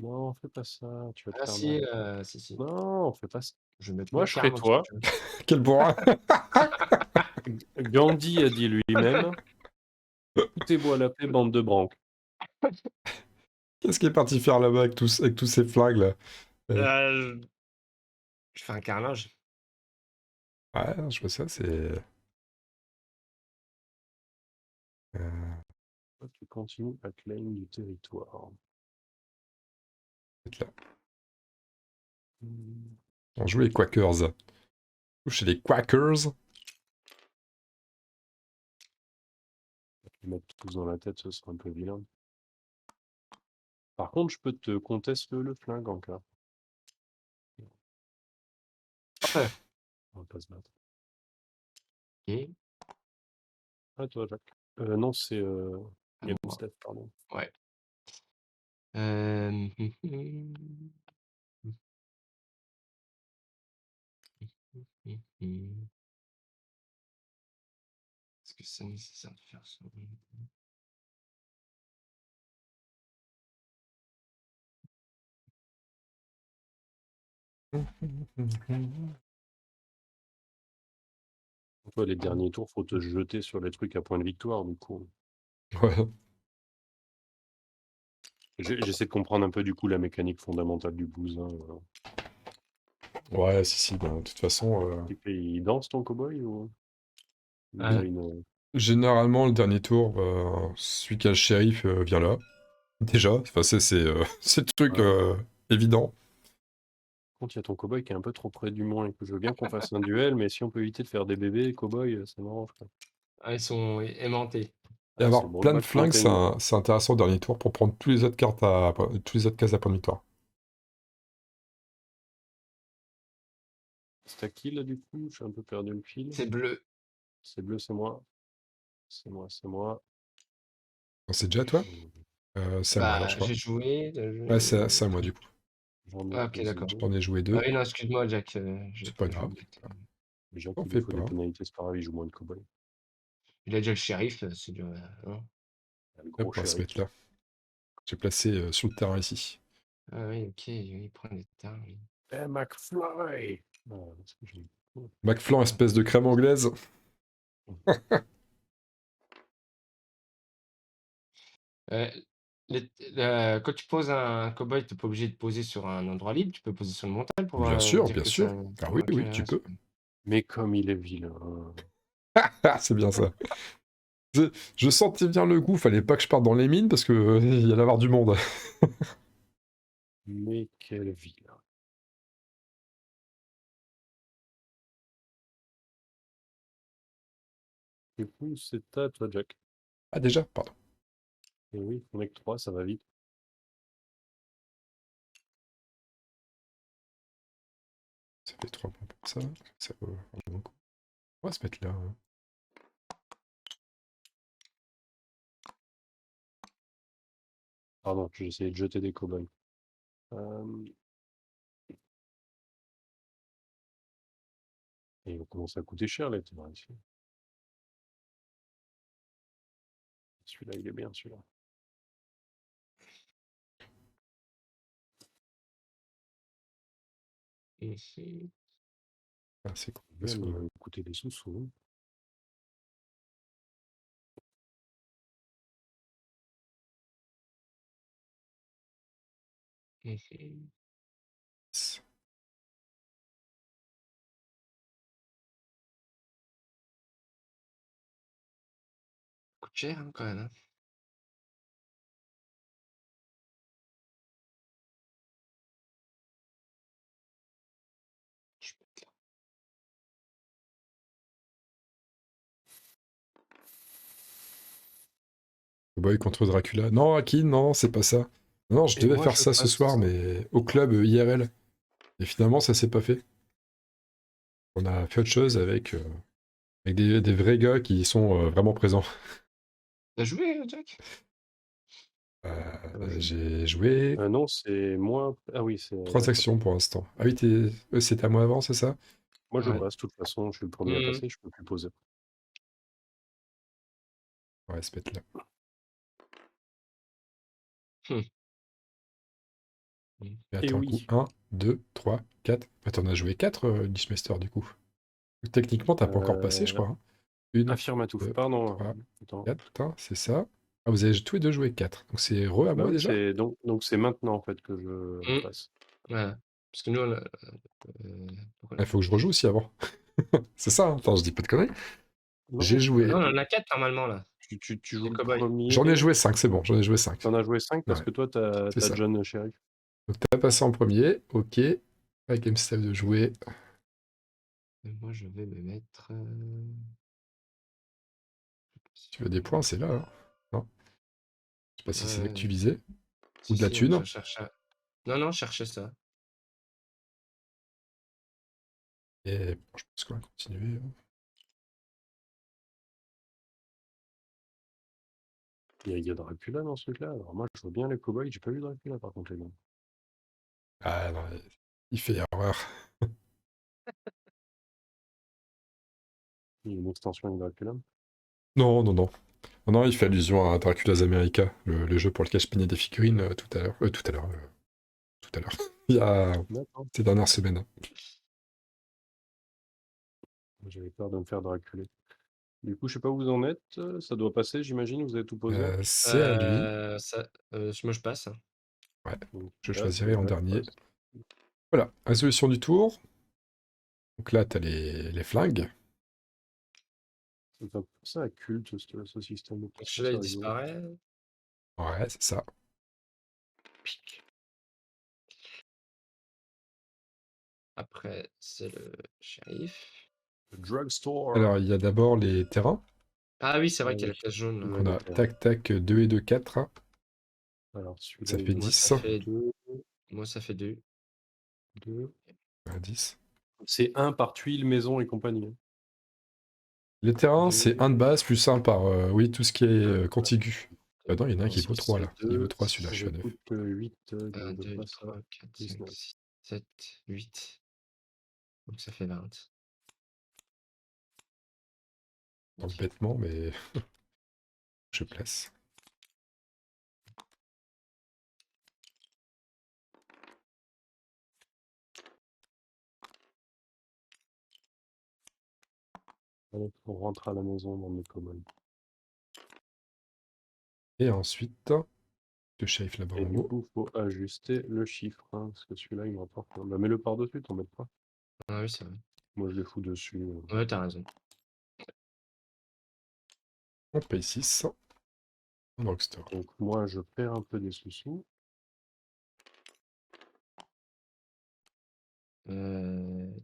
Non, fais pas ça, tu vas te Ah faire si, mal. si. Non, fais pas ça. Je vais mettre Moi, mon je ferai karma, toi. tu vois. Quel bourrin. Gandhi a dit lui-même, tout est beau à la paix, bande de branques. Qu'est-ce qu'il est parti faire là-bas avec tous ces flingues là? Je fais un carnage. Ouais, je vois ça, c'est... Toi, tu continues à claim du territoire. peut-être là. On joue les Quackers. Chez les Quackers. Les mettre tous dans la tête, ce serait un peu vilain. Par contre, je peux te contester le flingue en cas. Parfait. On va pas se battre. Ok. À toi, Jacques. Non, c'est À Game moi. Step, pardon. Ouais. Est-ce que c'est nécessaire de faire ça? Toi, les derniers tours, faut te jeter sur les trucs à point de victoire, du coup. Ouais. J'essaie de comprendre un peu, du coup, la mécanique fondamentale du bousin. Ouais, si, bon, de toute façon... Il danse, ton cowboy, ou il Ah, a une... Généralement, le dernier tour, celui qui a le shérif vient là. Déjà, enfin, c'est le truc évident. Par contre, il y a ton cowboy qui est un peu trop près du moins. Je veux bien qu'on fasse un duel, mais si on peut éviter de faire des bébés, cowboy, c'est marrant, je crois. ah, ils sont aimantés. Et Ah, c'est avoir plein de Brokeback flingues, Mountain. c'est intéressant au dernier tour pour prendre tous les autres cartes tous les autres cases à point de victoire. C'est à qui, là, du coup? J'ai un peu perdu le fil. C'est bleu. C'est bleu, c'est moi. C'est moi. C'est déjà à toi? C'est à moi alors, je Bah, crois. j'ai joué. Ouais, c'est à moi du coup. J'en ai Ah, ok, posé d'accord. deux. J'en ai joué Ah deux. oui, non, excuse-moi, Jack. C'est pas j'ai grave. oublié que Déjà T'en qu'il lui fais faut des pas. pénalités, c'est pas grave, il joue moins de cowboy. il a déjà le shérif, c'est du. Hein. Le Hop, gros on va se shérif. mettre là. J'ai placé sur le terrain ici. Ah oui, ok, il prend des terrains. Oui. Eh, McFly! Ah, parce que j'ai- McFlan, espèce de crème anglaise. Euh, quand tu poses un cowboy, tu n'es pas obligé de poser sur un endroit libre, tu peux poser sur une montagne pour Bien sûr, dire bien que sûr. ça. Ah oui, Ok, oui, tu ouais, peux. Mais comme il est vilain. Ah, c'est bien ça. Je sentais bien le goût, fallait pas que je parte dans les mines parce que il y allait avoir du monde. Mais quel vilain. Du coup, c'est à toi, Jack. Ah déjà, pardon. Et oui, on est que 3, ça va vite. Ça fait 3 points pour ça. Ça vaut vraiment le coup. On va se mettre là, hein. Pardon, j'ai essayé de jeter des cow-boys. Et ils vont commencer à coûter cher, les terrains ici. Celui-là, il est bien, celui-là. Ici. Ah, c'est cool. Bien, mais il va nous coûter des sous-sous. Ici. Coûte cher hein, quand même. Hein. Je peux te là. Boy contre Dracula. Non, Aki, non, c'est pas ça. Non, je Et devais moi, faire je ça ce passe. soir, mais au club IRL. Et finalement, ça s'est pas fait. On a fait autre chose avec des vrais gars qui sont vraiment présents. T'as joué, Jack? J'ai joué Non, c'est moins. Ah oui, c'est. 3 D'accord. actions pour l'instant. Ah oui, c'était à moi avant, c'est ça? Moi, je Ouais. passe, de toute façon, je suis le premier à passer, je peux plus poser. Ouais, se mettre là. Hum. Et Et attends, coup oui. 1, 2, 3, 4. Attends, on a joué 4 Lichmeister du coup. Techniquement, t'as pas encore passé, je crois. Hein. 1, Affirmatif. 2, Pardon. 3, Attends. 4, c'est ça. Ah, vous avez tous les deux joué 4. Donc c'est re à Bah moi oui, déjà? c'est donc c'est maintenant en fait que je passe. Ouais. Parce que nous, on a. Il faut que je rejoue aussi avant. C'est ça, hein. Attends, je dis pas de conneries. J'ai Non, Non, joué. on en a 4 normalement là. tu Les joues le cow-boys. premier. J'en ai joué 5, c'est bon, j'en ai joué 5. T'en as joué 5 parce Ouais, que toi, t'as c'est ça. John Sheriff. Donc t'as passé en premier, ok. Avec GameStep de jouer. Et moi, je vais me mettre. Tu veux des points, c'est là. Hein. Non? Je sais pas si c'est ça que tu visais. Ou de la Ouais, thune. je cherche. Non, non, je cherchais ça. Et bon, je pense qu'on va continuer. Il y a Dracula dans ce truc-là. Alors moi, je vois bien les cowboys. J'ai pas vu Dracula par contre, les gars. Ah non, il fait horreur. Il y a une extension avec Dracula. Non, non, non. Non, non, il fait allusion à Dracula's America, le jeu pour lequel je peignais des figurines tout à l'heure. Tout à l'heure. Tout à l'heure. Il y a D'accord. ces dernières semaines. J'avais peur de me faire Dracula. Du coup, je sais pas où vous en êtes. Ça doit passer, j'imagine. Vous avez tout posé. C'est à lui. Moi, je passe. Ouais, Donc, je là, choisirai en là, dernier. passe. Voilà, résolution du tour. Donc là, t'as les flingues. Ça me fait penser à culte, ce système. Donc celui-là, il disparaît. Ouais, c'est ça. Pic. Après, c'est le shérif. Le drugstore. Alors, il y a d'abord les terrains. Ah oui, c'est vrai Ah qu'il y a oui. la case jaune. Donc Ouais, on les a terrains. tac, tac, 2 et 2, 4. Alors, celui-là, Ça fait Moi, 10. ça fait 2, 2. 2. Ouais, 10. C'est 1 par tuile, maison et compagnie. Hein. Les terrains, c'est 1 de base plus 1 par oui, tout ce qui est Ouais. contigu. Ah non, il y en a un qui vaut 3 là. Il vaut 2, 3 celui-là, je je suis à 9. coûte 8, 1, donc je 2, passe à 3, 4, 5, 19. 6, 7, 8. Donc ça fait 20. Donc bêtement, mais je place. Allez, on rentre à la maison dans mes commodes. Et ensuite, le shérif Et du Laboramo. coup, il faut ajuster le chiffre, hein, parce que celui-là, il me rapporte. Bah, mets-le par-dessus, t'en mets pas. Ah oui, c'est vrai. Moi, je les fous dessus. Ouais, t'as raison. On paye 6. En drugstore. Donc, moi, je perds un peu des sous-sous.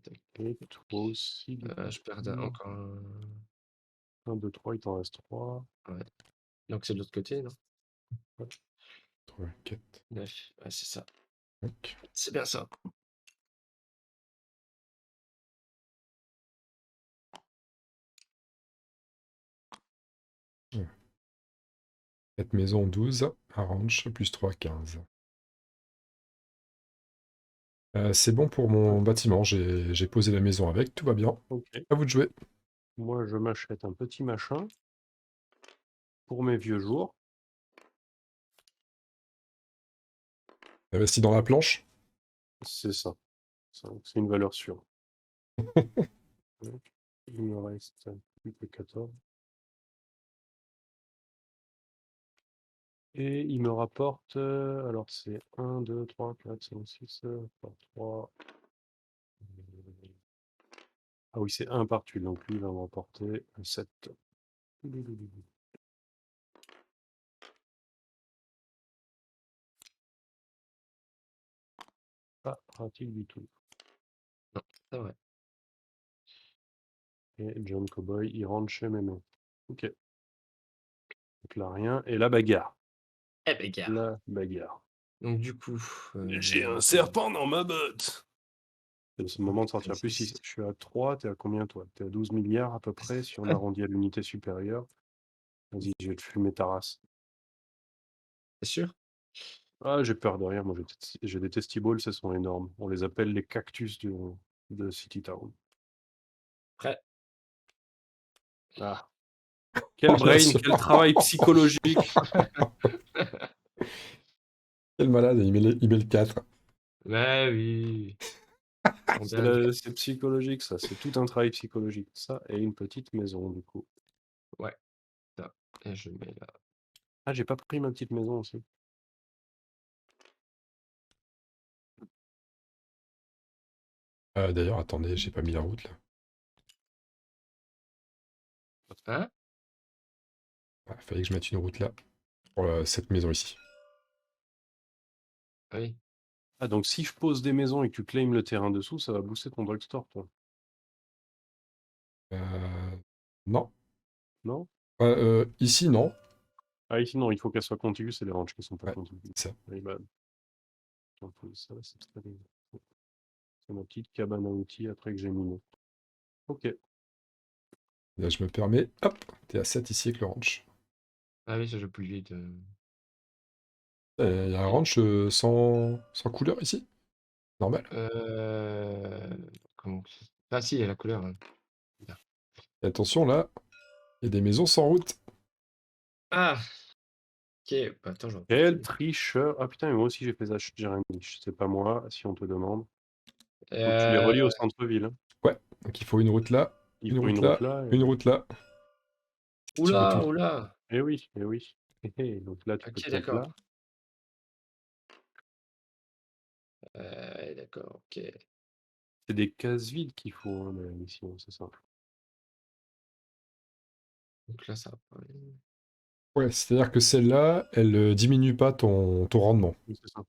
Tac, Et toi aussi, du coup. je perds encore un. 1, 2, 3, il t'en reste 3. Ouais. Donc c'est de l'autre côté, non? 4. 9. Ouais, c'est ça. 5. C'est bien ça. Ouais. 4 maisons, 12. Un ranch, plus 3, 15. C'est bon pour mon bâtiment. J'ai posé la maison avec. Tout va bien. Ok. À vous de jouer. Moi, je m'achète un petit machin pour mes vieux jours. Investi dans la planche. C'est ça. C'est une valeur sûre. Donc, il me reste plus que 14. Et il me rapporte, alors c'est 1, 2, 3, 4, 5, 6, par 3. Ah oui, c'est 1 par tuile, donc lui il va me rapporter 7. Pas pratique du tout. Non, c'est vrai. Et John Cowboy, il rentre chez Mémé. Ok. Donc là, rien. Et la bagarre. Eh ben, gars. La bagarre. Donc du coup, J'ai un serpent dans ma botte. C'est ce moment de putain, sortir plus. c'est- Si je suis à 3, t'es à combien toi? T'es à 12 milliards à peu près si on arrondit à l'unité supérieure. Vas-y, je vais te fumer ta race. c'est sûr? Ah, j'ai peur de rien. Moi, j'ai des testiballs, ce sont énormes. On les appelle les cactus de City Town. Prêt? Ah, quel Bien brain, sûr. quel travail psychologique. Quel malade, il met le 4. Ouais, oui. On C'est bien. c'est psychologique, ça. C'est tout un travail psychologique. Ça et une petite maison, du coup. Ouais, ça. Et je mets là. Ah, j'ai pas pris ma petite maison aussi. D'ailleurs, attendez, j'ai pas mis la route là. Hein? Ah, fallait que je mette une route là. Pour cette maison ici. Ah oui. Ah, donc si je pose des maisons et que tu claims le terrain dessous, ça va booster ton drugstore, toi. Non. Non? Ici, non. Ah, ici, non, il faut qu'elle soit contiguë, c'est les ranchs qui sont pas Ouais, contiguës. c'est ça. Oui, bah, donc, ça, c'est très bien. C'est ma petite cabane à outils après que j'ai miné. Ok. Là, je me permets. Hop, t'es à 7 ici avec le ranch. Ah oui, ça joue plus vite. Il y a un ranch sans couleur ici. Normal. Comment... Ah si, il y a la couleur. Hein. Et attention, là, il y a des maisons sans route. Ah! Ok, bah, attends, j'en Quel tricheur! Ah putain, mais moi aussi j'ai fait ça, j'ai rien dit. C'est pas moi, si on te demande. Faut que tu les relis au centre-ville. Hein. Ouais, donc il faut une route là, Il une faut route une route là, là. une route là. Tu veux Oula, tout. oula! Eh oui, eh oui. Donc là, tu peux Ok, te mettre d'accord. là. D'accord, ok. C'est des cases vides qu'il faut, hein, ici, hein, c'est ça. Donc là, ça va pas aller. Ouais, c'est-à-dire que celle-là, elle diminue pas ton rendement. Oui, c'est ça.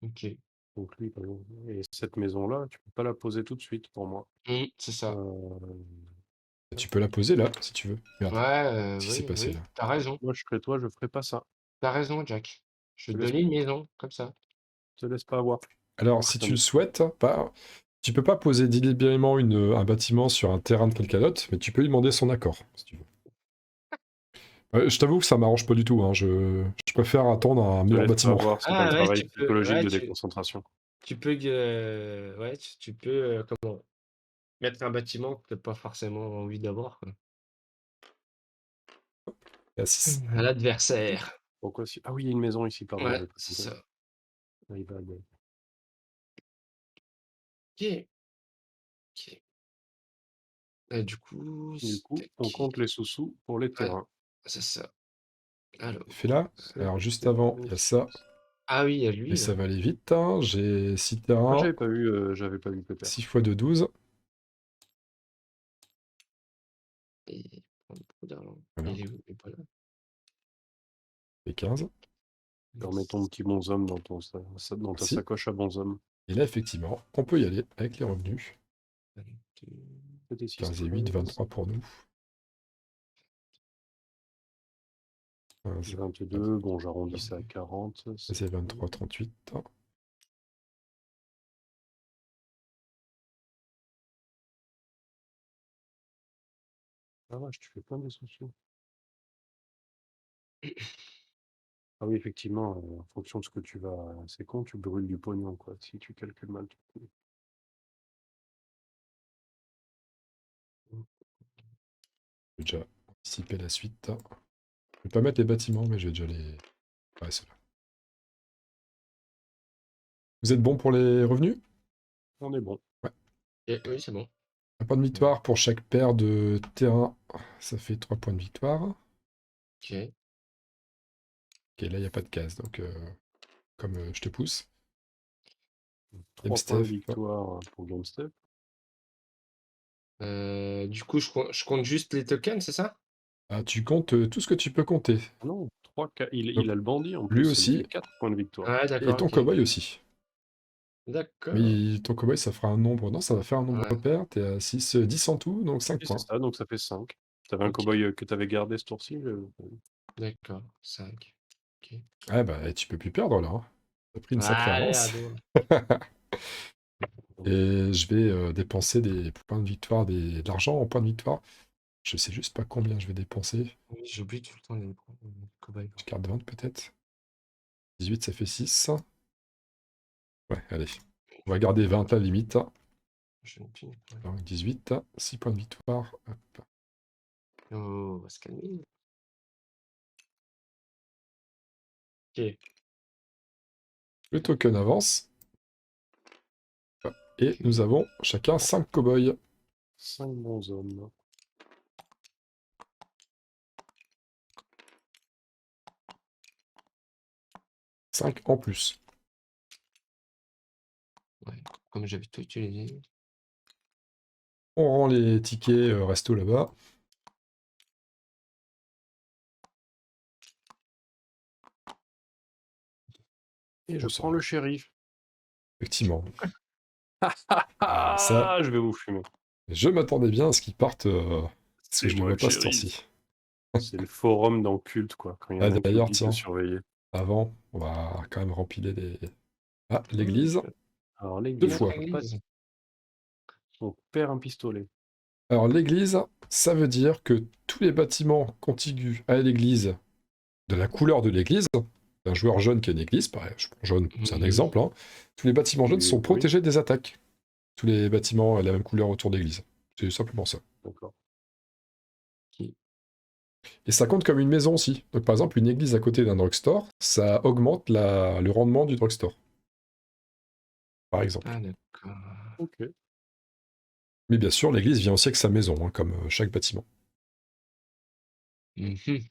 Ok. Donc lui, par exemple, et cette maison-là, tu peux pas la poser tout de suite pour moi. C'est ça. Tu peux la poser là, si tu veux. Regarde, Ouais, si c'est oui, passé oui. là. T'as raison. Moi, je serais toi, je ferais pas ça. T'as raison, Jack. Je Je vais te te laisse, donner une maison, comme ça. te laisse pas avoir. Alors, si tu le souhaites, tu peux pas poser délibérément un bâtiment sur un terrain de quelqu'un d'autre, mais tu peux lui demander son accord, si tu veux. Je t'avoue que ça m'arrange pas du tout. Hein. Je préfère attendre un Te meilleur laisse pas bâtiment. avoir, c'est Ah un ouais, travail tu peux, psychologique ouais, de déconcentration. tu peux, ouais, tu peux, comment, mettre un bâtiment que t'as pas forcément envie d'avoir, quoi. À 6. À l'adversaire. Pourquoi si... Ah oui, il y a une maison ici, pardon, Ouais, j'avais pas c'est compris. ça. Ah, il va bien. Ok. Ok. Du coup, Du coup, on tac. compte les sous-sous pour les Ouais, terrains. c'est ça. Alors, Fait là. Alors, juste avant, il y a ça. ah oui, il y a Mais lui, ça là. va aller vite. Hein. J'ai 6 Ah, terrains. j'avais pas vu Peter. 6 fois 2, 12. Et prendre beaucoup d'argent. Voilà. Il est où? Il est pas là. Et 15. Remets ton petit bonhomme dans dans ta Merci. sacoche à bonhomme. Et là, effectivement, on peut y aller avec les revenus. 15 et 8, 23 pour nous. 15, 22, bon, j'arrondis ça à 40. c'est 23, 38. Ah vache, tu fais plein de sous. Ah oui, effectivement, en fonction de ce que tu vas... C'est con, tu brûles du pognon, quoi, si tu calcules mal. Je vais déjà anticiper la suite. Je vais pas mettre les bâtiments, mais je vais déjà les... Ouais, ceux-là. Vous êtes bon pour les revenus? On est bon. Oui, c'est bon. Un point de victoire pour chaque paire de terrain. Ça fait 3 points de victoire. Ok. Ok, là, il n'y a pas de case, donc comme je te pousse. 3 points de Steph. victoire pour GameStep. Du coup, je compte juste les tokens, c'est ça? Ah, tu comptes tout ce que tu peux compter. Ah non, 3, Donc, il a le bandit en lui plus, ça lui aussi, fait 4 points de victoire. Ah, et d'accord, ton ok. cowboy aussi. D'accord. Mais ton cowboy, ça fera un nombre. Non, ça va faire un nombre Ouais. pair. T'es à 10 en tout, donc 5 Et c'est points. ça, donc ça fait 5. T'avais un Ok. cowboy que t'avais gardé ce tour-ci D'accord. 5. Ok. Ah bah, tu peux plus perdre là. Hein. T'as pris une sacrée Allez, avance. ado. Et je vais dépenser des points de victoire, de l'argent en points de victoire. Je sais juste pas combien je vais dépenser. Oui, j'oublie tout le temps les cobayes. Je garde 20 peut-être. 18, ça fait 6. Ouais, allez. On va garder 20 à la limite. Je ne pine pas. Donc 18, 6 points de victoire. Hop. Oh, on va se calmer. Ok. Le token avance. Et Ok. nous avons chacun 5 cow-boys. 5 bons hommes. 5 en plus. Ouais. Comme j'avais tout utilisé. On rend les tickets resto là-bas. Et je On prends sort. le shérif. Effectivement. Ah, ça, Ah, je vais vous fumer. je m'attendais bien à ce qu'ils partent. Parce que C'est je ne les moi vois le pas ce shérif. tour-ci. C'est le forum dans Culte, quoi, quand il y Ah, en a un qui d'ailleurs, oublie de te tiens, surveiller. avant, on va quand même rempiler les. Ah, Oh, l'église. Alors 2 l'église, fois. on perd un pistolet. Alors, l'église, ça veut dire que tous les bâtiments contigus à l'église, de la couleur de l'église, un joueur jaune qui a une église, pareil, je prends jaune, c'est un exemple, hein, tous les bâtiments jaunes sont Oui, protégés des attaques. Tous les bâtiments à la même couleur autour de l'église. C'est simplement ça. d'accord. Et ça compte comme une maison aussi. Donc par exemple, une église à côté d'un drugstore, ça augmente le rendement du drugstore. Par exemple. Ah, d'accord. Ok. Mais bien sûr, l'église vient aussi avec sa maison, hein, comme chaque bâtiment. Mhm.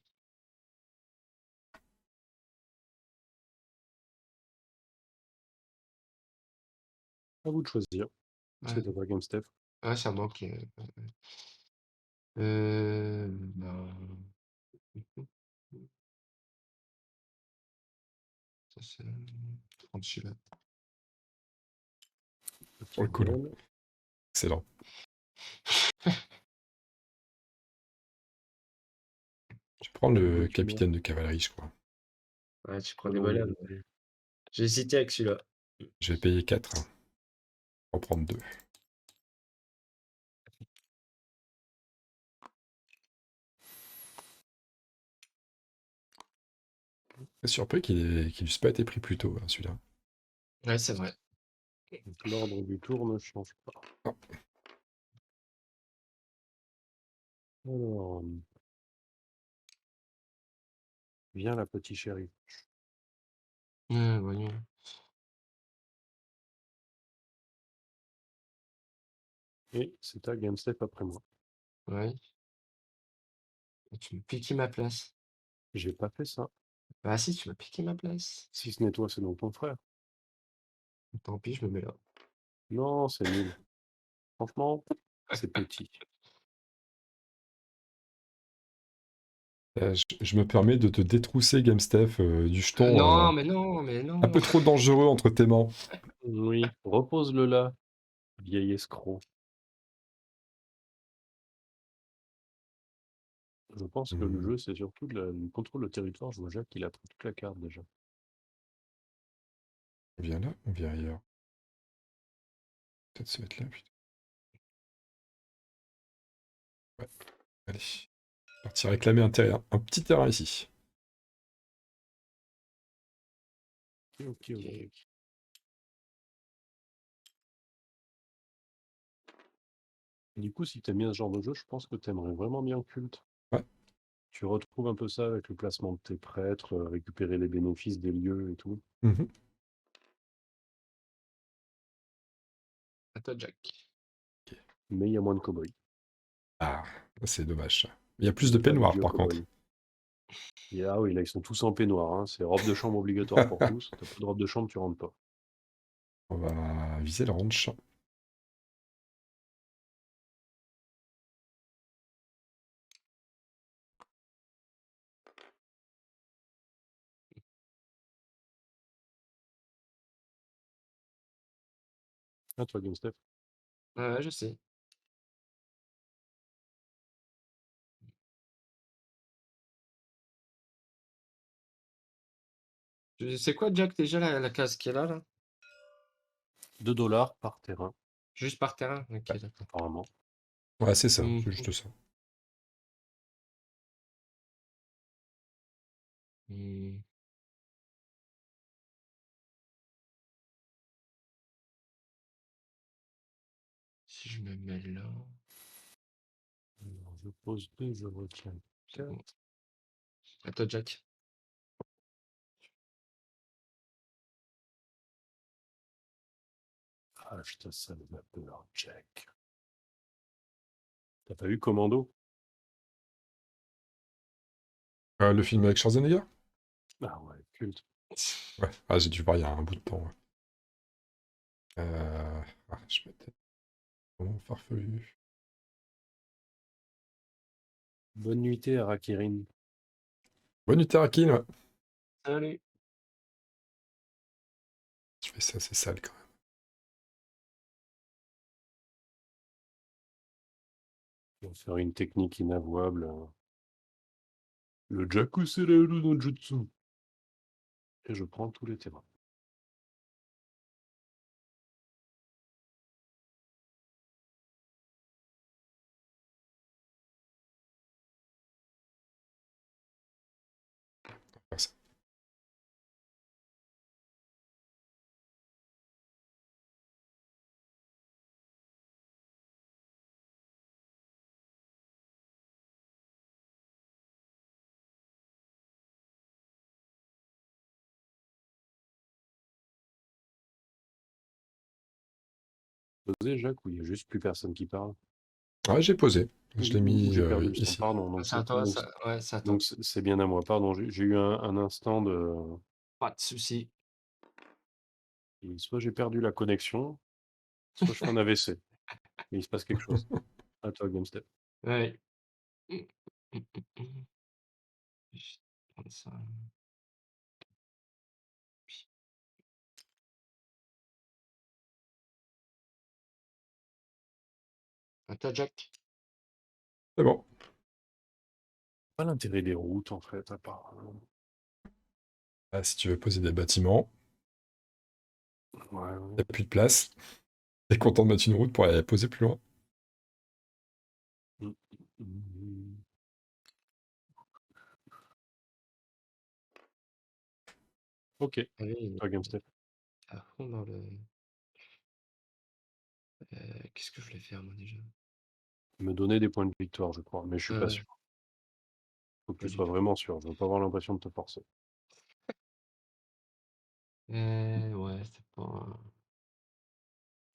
À vous de choisir. Ouais. C'est à toi, GameStep. Ouais, ça manque. Ben, ça, c'est 30 celui-là. Oh, cool. Excellent. Je prends le capitaine de cavalerie, je crois. Ouais, tu prends des voleurs. Ouais. J'ai hésité avec celui-là. Je vais payer 4. Hein. En prendre 2. Je suis surpris qu'il n'eusse pas été pris plus tôt, hein, celui-là. Ouais, c'est vrai. Donc, l'ordre du tour ne change pas. Ah. Alors, viens la petite chérie. Ouais, voyons. Et c'est à GameStep après moi. Ouais. Et tu m'as piqué ma place. J'ai pas fait ça. Bah si, tu m'as piqué ma place. Si ce n'est toi, c'est donc ton frère. Tant pis, je me mets là. Non, c'est nul. Franchement, c'est petit. Je me permets de te détrousser, GameStef, du jeton Non, mais non, mais un non. peu trop dangereux entre tes mains. Oui, repose-le là, vieil escroc. Je pense que le jeu, c'est surtout le contrôle de territoire. Je vois Jacques, il a pris toute la carte déjà. On vient là, on vient ailleurs. Peut-être se mettre là, putain. Ouais, allez. Partir réclamer un petit terrain ici. Ok. Du coup, si t'aimes bien ce genre de jeu, je pense que t'aimerais vraiment bien Culte. Ouais. Tu retrouves un peu ça avec le placement de tes prêtres, récupérer les bénéfices des lieux et tout. Mhm. À toi, Jack. Mais il y a moins de cow-boys. Ah, c'est dommage, ça. Il y a plus Et de pas les peignoirs, vieux par contre. cow-boys. Ah oui, là, ils sont tous en peignoir. Hein. C'est robe de chambre obligatoire pour tous. T'as pas de robe de chambre, tu rentres pas. On va viser le ranch. Ah, toi, GameStep. Ouais, je sais. C'est quoi, Jack, déjà, la case qui est là? 2 $ par terrain, Juste par terrain? Ok, d'accord. apparemment. Ouais, c'est ça, Mhm. c'est juste ça. Hmm. Si je me mets là, Alors, je pose 2, je retiens c'est 4. bon. À toi, Jack. Ah, je te sale ma peur, Jack. T'as pas vu Commando? Le film avec Schwarzenegger? Ah ouais, Culte. Ouais, ah, j'ai dû voir il y a un bout de temps. Ouais. Je m'étais vraiment farfelu. Bonne nuitée, Arakirin. Bonne nuit, Tarakin, ouais. Salut. Je fais ça, c'est sale quand même. On va faire une technique inavouable. Le Jakusere no Jutsu. Et je prends tous les terrains. On va faire ça. Posé, Jacques, ou il y a juste plus personne qui parle? Ouais, j'ai posé. Je l'ai Ou mis j'ai perdu le son, ici. pardon. Ah, c'est à toi, ça. Ouais, c'est à toi. Donc c'est bien à moi, pardon. J'ai eu un instant de... Pas de souci. Soit j'ai perdu la connexion, soit je fais un AVC. Mais il se passe quelque chose. À toi, GameStep. Ouais. Mm, mm, mm, mm. Je vais prendre ça. À toi, Jack. C'est bon. Pas l'intérêt des routes, en fait, à part... Ah, si tu veux poser des bâtiments, Ouais, il n'y a plus de place. T'es content de mettre une route pour aller poser plus loin. ouais. Ok, Allez, toi, GameStep. à fond dans le... qu'est-ce que je voulais faire, moi, déjà? Me donner des points de victoire, je crois, mais je suis pas sûr. Faut que Pas tu du sois tout. vraiment sûr. Je veux pas avoir l'impression de te forcer. Ouais, c'est pas...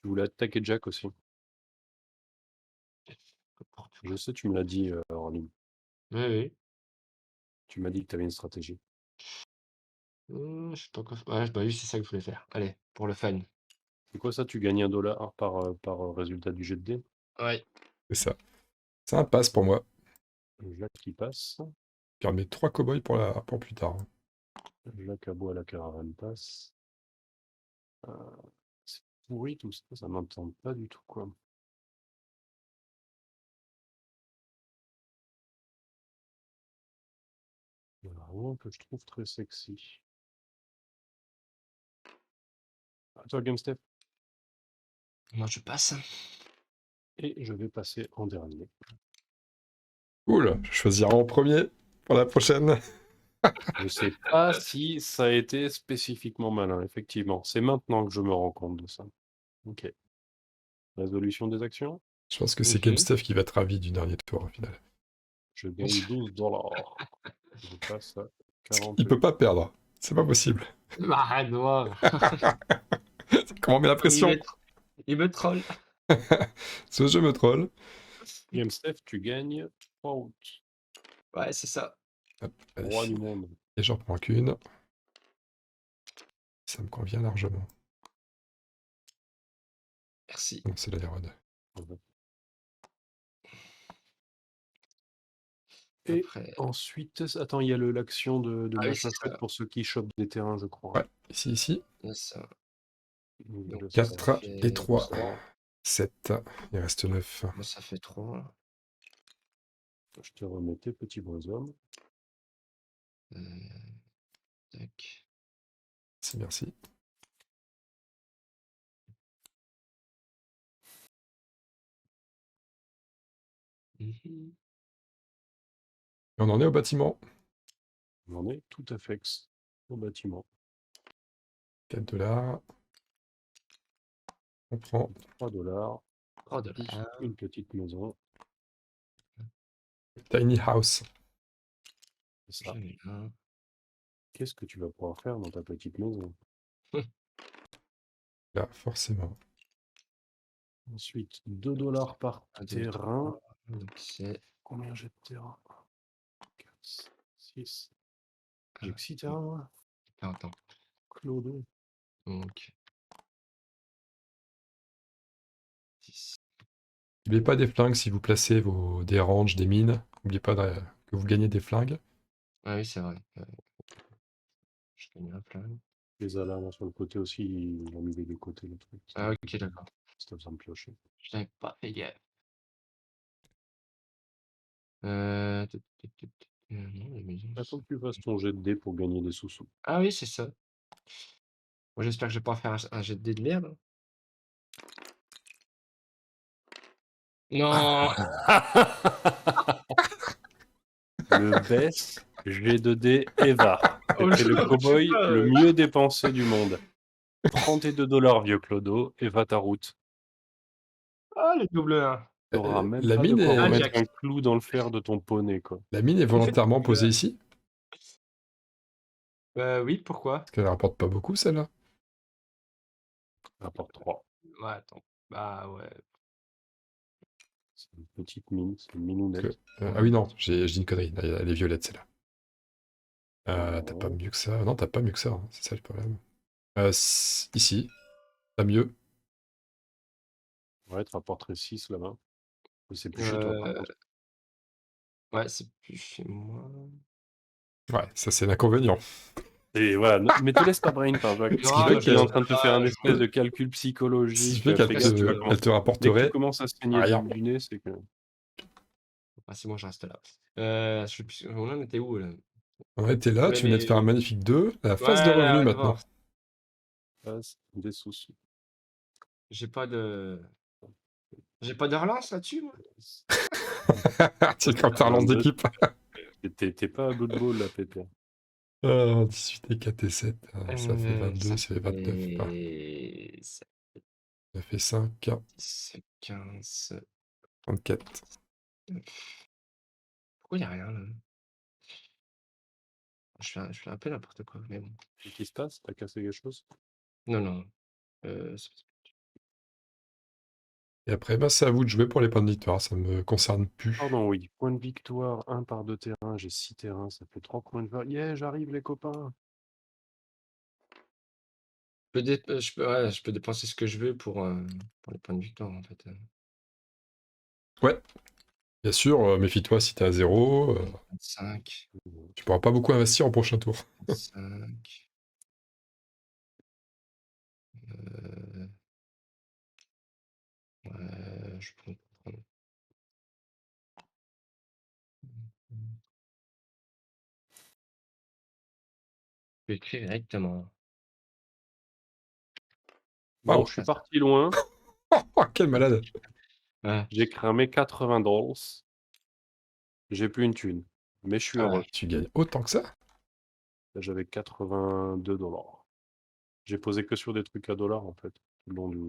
Tu voulais attaquer Jack aussi. n'importe Je quoi. sais, tu me l'as dit en ligne. Oui, oui. Tu m'as dit que tu avais une stratégie. Je sais pas quoi... Ouais, bah oui, c'est ça que je voulais faire. Allez, pour le fun. C'est quoi ça? Tu gagnes 1 $ par résultat du jet de dés? Ouais. C'est ça. C'est un pass pour moi. Jack qui passe. garde mes 3 cow-boys pour plus tard. La cabo à la caravane passe. C'est pourri tout ça, ça m'entend pas du tout quoi. Il y en a un que je trouve très sexy. À toi, GameStep. Moi, je passe. Et je vais passer en dernier. Cool, je choisirai en premier pour la prochaine. Je sais pas si ça a été spécifiquement malin, effectivement. C'est maintenant que je me rends compte de ça. Ok. Résolution des actions. Je pense que c'est Mhm. GameStuff qui va être ravi du dernier tour au final. Je gagne $12. Je passe à Il peut 48. pas perdre, c'est pas possible. Bah, arrête de voir. Comment on met la pression? Il me troll. Ce jeu me troll. GameStep, tu gagnes 3 routes. Ouais, c'est ça. Allez. Roi du monde. Et j'en prends qu'une. Ça me convient largement. Merci. Non, c'est la Lérode. Et Après, ensuite, attends, il y a l'action de Ah oui, machin c'est chouette ça. pour ceux qui chopent des terrains, je crois. Ouais, ici. il y a ça. Donc, Donc, ça 4 fait et 3. trois. 7. Il reste 9. Moi, ça fait 3. Je te remets tes petits bonshommes. Tac. Merci. Mhm. Et on en est au bâtiment. On en est tout à fait au bâtiment. 4 $. On prend $3. $3. Plus une petite maison. Tiny House. C'est ça. J'en ai un. Qu'est-ce que tu vas pouvoir faire dans ta petite maison? Là, forcément. Ensuite, $2 par Un, deux, terrain. Donc, c'est Combien j'ai de terrain? 4, 6. J'ai Ah. que 6 terrains, moi. Attends. Clodo. Donc, 10. N'oubliez pas des flingues si vous placez des ranges, des mines. N'oubliez pas que vous gagnez des flingues. Ah oui, c'est vrai. Je gagne un plein. Les alarmes sur le côté aussi, ils ont mis des deux côtés le truc. Ah, ok, d'accord. Si t'as besoin de piocher. Je n'avais pas fait gaffe. Non, les maisons, Attends que tu fasses ton jet de dés pour gagner des sous-sous. Ah oui, c'est ça. Bon, j'espère que je vais pouvoir faire un jet de dés de merde. Non! Le best G2D Eva. Oh, C'était je le sais cowboy pas, le mieux dépensé du monde. Prends tes $2, vieux Clodo, et va ta route. Ah, les double 1. T'auras même La pas de mine quoi est... remettre Ajax. un clou dans le fer de ton poney, quoi. La mine est volontairement posée ici. Oui, pourquoi? Parce qu'elle rapporte pas beaucoup, celle-là. Rapporte 3. Ouais, attends. Bah ouais. C'est une petite mine, c'est une minounette. Ah oui, non, j'ai dit une connerie. Elle est violette, celle-là. T'as pas Ouais. mieux que ça. Non, t'as pas mieux que ça. Hein. C'est ça le problème. Ici. T'as mieux. Ouais, tu rapporterais 6 là-bas. Mais c'est plus chez toi, par contre. Ouais, c'est plus chez moi. Ouais, ça c'est l'inconvénient. Et voilà, mais te laisse pas brain par Jacques. Ce qui fait Jacques, il est en que- train de te faire un je- espèce de calcul Ce qui psychologique. fait qu'elle Fais gaffe, tu vas te, commencer. elle te Dès que tu rapporterait commences à saigner rien. du nez, c'est que. Ah, c'est moi, je reste là. Je sais plus. On en était où là? On était là, Ouais, tu venais de mais- faire un magnifique 2. La phase de Ouais, là, revenu ouais, maintenant. Passe des sous-sous. J'ai pas de relance là-dessus, moi. C'est quand tu relances d'équipe. T'es pas à Blood Bowl, là, Pépé. 18 et 4 et 7. Ça fait 22, ça fait 29. Ça fait 5, 10, 15. 34. Pourquoi il n'y a rien là? Je fais un peu n'importe quoi, mais bon. Qu'est-ce qui se passe? T'as cassé quelque chose? Non, non. Et après, bah, c'est à vous de jouer pour les points de victoire. Ça me concerne plus. Pardon, oui. Point de victoire, 1 par 2 terrains. J'ai 6 terrains, ça fait 3 points de victoire. Yeah, j'arrive, les copains. Je peux dépenser ce que je veux pour les points de victoire en fait. Ouais. Bien sûr, méfie-toi si t'es à 0, 25, tu pourras pas beaucoup investir au prochain tour. 25. Euh, je peux prendre. Je vais écrire directement. Bon, Waouh. je suis parti loin. Oh, quel malade. Ouais. J'ai cramé 80 $. J'ai plus une thune, mais je suis Ah heureux. ouais. Tu gagnes autant que ça? Là, j'avais 82 $. J'ai posé que sur des trucs à dollars, en fait, tout le long du...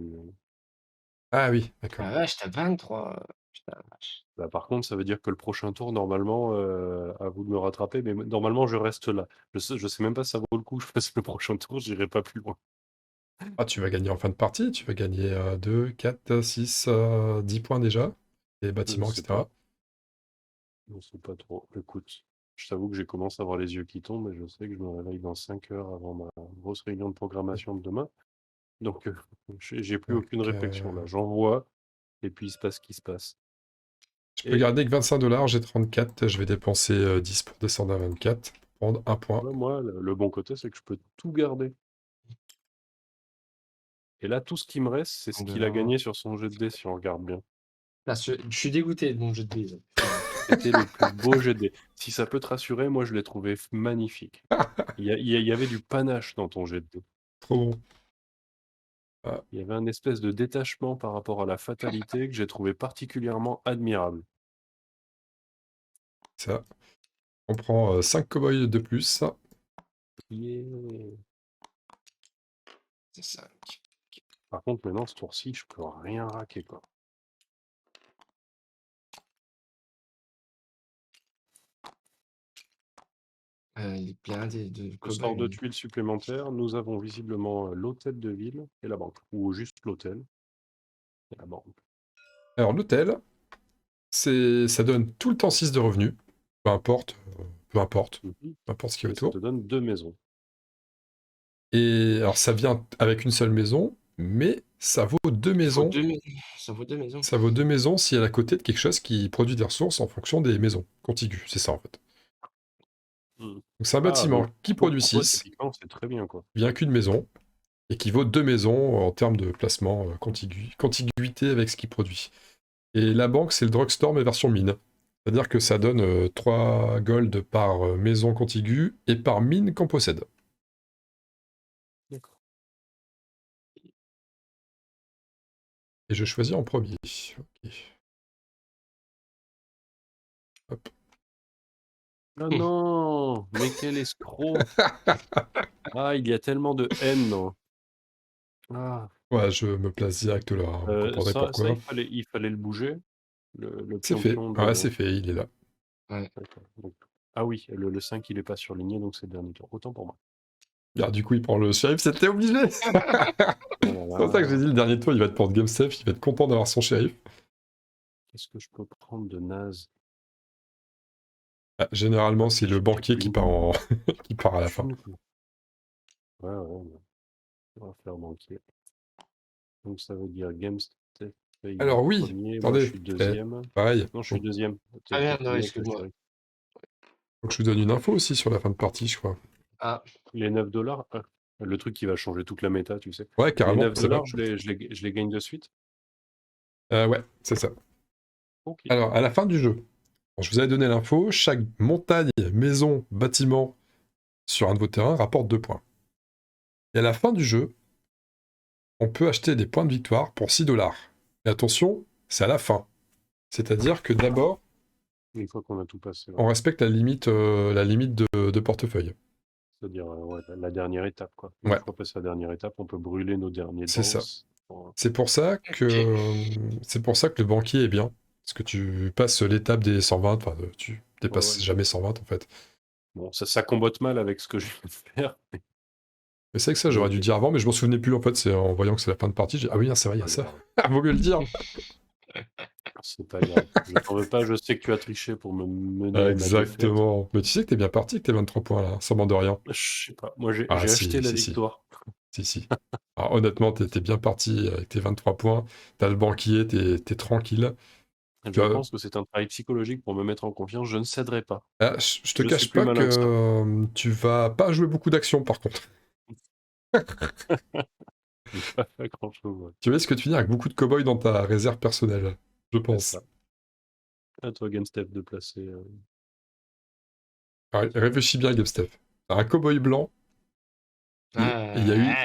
Ah oui, d'accord. Ah vache, t'as 23. Putain, la vache. Bah, par contre, ça veut dire que le prochain tour, normalement, à vous de me rattraper, mais normalement, je reste là. Je sais même pas si ça vaut le coup que je fasse le prochain tour, j'irai pas plus loin. Ah, tu vas gagner en fin de partie, tu vas gagner 2, 4, 6, 10 points déjà, et bâtiments, sais etc. pas. Je sais pas trop. Écoute, je t'avoue que j'ai commencé à avoir les yeux qui tombent, et je sais que je me réveille dans 5 heures avant ma grosse réunion de programmation de demain. Donc, j'ai plus aucune Donc, réflexion là. J'envoie, et puis il se passe ce qui se passe. je peux Et garder que 25 $, j'ai 34, je vais dépenser 10 pour descendre à 24, pour prendre un point. ouais, moi, le bon côté, c'est que je peux tout garder. Et là, tout ce qui me reste, c'est ce qu'il a gagné sur son jet de dés, si on regarde bien. Là, je suis dégoûté de mon jeu de dés. C'était le plus beau jet de dés. Si ça peut te rassurer, moi, je l'ai trouvé magnifique. Il y avait du panache dans ton jet de dés. Trop bon. Il y avait un espèce de détachement par rapport à la fatalité que j'ai trouvé particulièrement admirable. Ça. On prend 5 cow-boys de plus. Yeah. C'est ça. Par contre, maintenant, ce tour-ci, je peux rien raquer, quoi. Il est plein de Je sors 2 cow-boys. tuiles supplémentaires. Nous avons visiblement l'hôtel de ville et la banque. Ou juste l'hôtel et la banque. Alors, l'hôtel, ça donne tout le temps 6 de revenus. Peu importe, peu importe. Mhm. Peu importe ce qu'il y a Et ça autour. te donne 2 maisons. Et alors, ça vient avec une seule maison, mais ça vaut 2 maisons. Ça vaut 2 maisons. Ça vaut 2 maisons si elle est à côté de quelque chose qui produit des ressources en fonction des maisons contiguës. C'est ça, en fait. Mhm. Donc, c'est un Ah, bâtiment donc qui pour produit toi, 6, typiquement, c'est très bien, quoi. bien qu'une maison, et qui vaut 2 maisons en termes de placement contiguïté avec ce qu'il produit. Et la banque, c'est le drugstore, mais version mine. C'est-à-dire que ça donne 3 gold par maison contiguë et par mine qu'on possède. D'accord. Et je choisis en premier. Ok. Hop. Ah non, mais quel escroc! Ah, il y a tellement de haine, non. Ah, Ouais, je me place direct là, hein, vous comprendrez ça, pourquoi. il fallait le bouger, le C'est fait. pion Ouais, de... c'est fait, il est là. Ouais. D'accord. Ah oui, le 5, il est pas surligné, donc c'est le dernier tour. Autant pour moi. Ah, du coup, il prend le shérif, c'était obligé. Oh là C'est pour ça que j'ai là, dit le dernier tour, il va être pour game safe, il va être content d'avoir son shérif. qu'est-ce que je peux prendre de naze? Ah, généralement, c'est le banquier qui part, qui part à la fin. Ouais, on va faire banquier. Donc ça veut dire game safe, il est Alors oui, premier, moi je attendez, suis deuxième. pareil. Non, je suis deuxième. Ah T'es merde, premier ouais, avec le excuse-moi. shérif. Faut que je vous donne une info aussi sur la fin de partie, je crois. Ah, Les 9 $, le truc qui va changer toute la méta, tu sais. Ouais, Les carrément, 9 c'est vrai. $, je les gagne de suite. Ouais, c'est ça. Ok. Alors, à la fin du jeu, je vous avais donné l'info, chaque montagne, maison, bâtiment sur un de vos terrains rapporte 2 points. Et à la fin du jeu, on peut acheter des points de victoire pour 6 $. Et attention, c'est à la fin. C'est-à-dire que d'abord, Une fois qu'on a tout passé, ouais. on respecte la limite de portefeuille. C'est-à-dire ouais, la dernière étape, quoi. Une Ouais. fois passé la dernière étape, on peut brûler nos derniers C'est ça. danses. Bon, C'est pour ça que le banquier est bien. Parce que tu passes l'étape des 120, enfin, tu dépasses ouais. jamais 120 en fait. Bon, ça combotte mal avec ce que je viens de faire. Mais c'est vrai que ça, j'aurais dû dire avant, mais je m'en souvenais plus en fait. C'est en voyant que c'est la fin de partie, j'ai dit, ah oui, c'est vrai, il y a ça. Vaut mieux le dire. C'est pas grave. Je t'en veux pas, je sais que tu as triché pour me mener à ma défaite. Exactement. Mais tu sais que t'es bien parti avec tes 23 points là, sans de rien. Je sais pas. Moi, j'ai Ah, si, acheté la si, si. victoire. Si. Alors, honnêtement, t'es bien parti avec tes 23 points. T'as le banquier, t'es tranquille. Je pense que c'est un travail psychologique pour me mettre en confiance. Je ne céderai pas. Je te Je suis cache plus pas malin que ça. que tu vas pas jouer beaucoup d'actions par contre. J'ai pas fait grand-chose. Ouais. Tu risques de finir avec beaucoup de cow-boys dans ta réserve personnelle, je C'est pense. ça. À toi, GameStep, de placer. Alors, réfléchis bien, GameStep. T'as un cow-boy blanc, et il y a eu...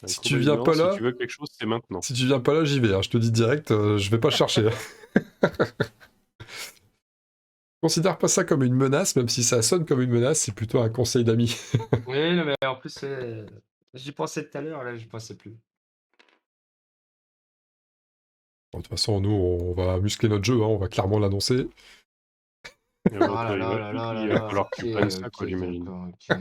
Un Si tu cow-boy viens blanc, pas si là, tu veux quelque chose, c'est maintenant. si tu viens pas là, j'y vais. Hein. Je te dis direct, je vais pas le chercher. Considère pas ça comme une menace, même si ça sonne comme une menace, c'est plutôt un conseil d'ami. Oui, non, mais en plus, j'y pensais tout à l'heure, là, j'y pensais plus. Bon, de toute façon, nous, on va muscler notre jeu, hein, on va clairement l'annoncer. Et Oh l'autre, là il là va, là là là il va là, falloir que OK, tu prennes ça, quoi, OK, j'imagine. d'accord, OK.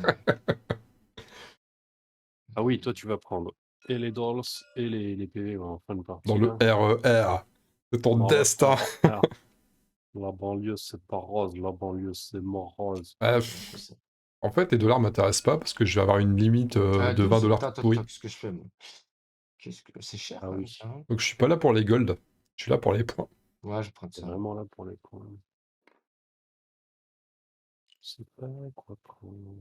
Ah oui, toi, tu vas prendre et les dolls et les PV en fin de partie, Dans le là. RER de ton Dans le destin. RER. La banlieue, c'est pas rose. La banlieue, c'est morose. Ah, en fait, les dollars m'intéressent pas parce que je vais avoir une limite de 20 12, dollars attends, tout attends, pourri. attends, qu'est-ce que je fais, moi? Qu'est-ce que c'est cher Ah quand même, oui, ça, hein? Donc je suis pas là pour les gold, je suis là pour les points. Ouais, je vais prendre c'est ça. vraiment là pour les coins. C'est pas quoi prendre.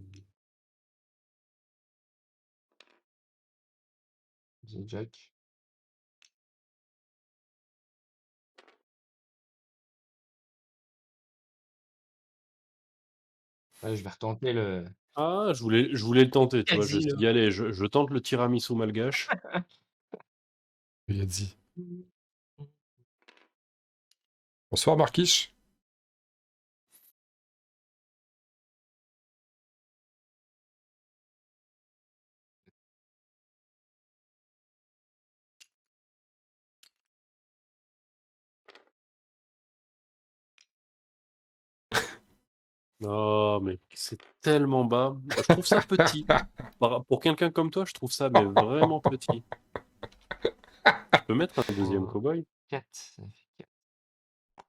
Vas-y, Jack. Ouais, je vais retenter le Ah, je voulais le tenter, tu vois. Je me suis casino. dit, allez, je tente le tiramisu malgache. Yadzi. Bonsoir Marquiche. Non, mais c'est tellement bas. Je trouve ça petit. Pour quelqu'un comme toi, je trouve ça mais vraiment petit. Tu peux mettre un deuxième cow-boy. 4, ça fait 4.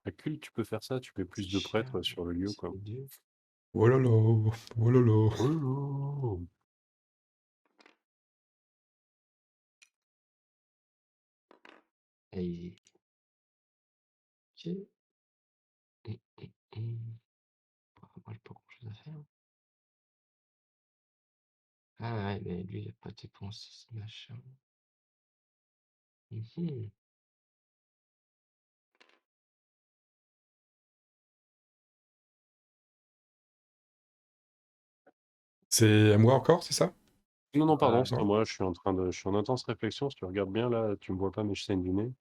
À culte, tu peux faire ça. Tu mets plus de Cher, prêtres sur le lieu, c'est quoi. 2. Oh là là, oh là là. Oh. Et OK. Moi, j'ai pas grand-chose à faire. Ah ouais, mais lui, il a pas dépensé ce machin. Mmh. C'est à moi encore, c'est ça? Non, pardon, c'est non. pas moi. Je suis en intense réflexion. Si tu regardes bien, là, tu me vois pas, mais je saigne du nez.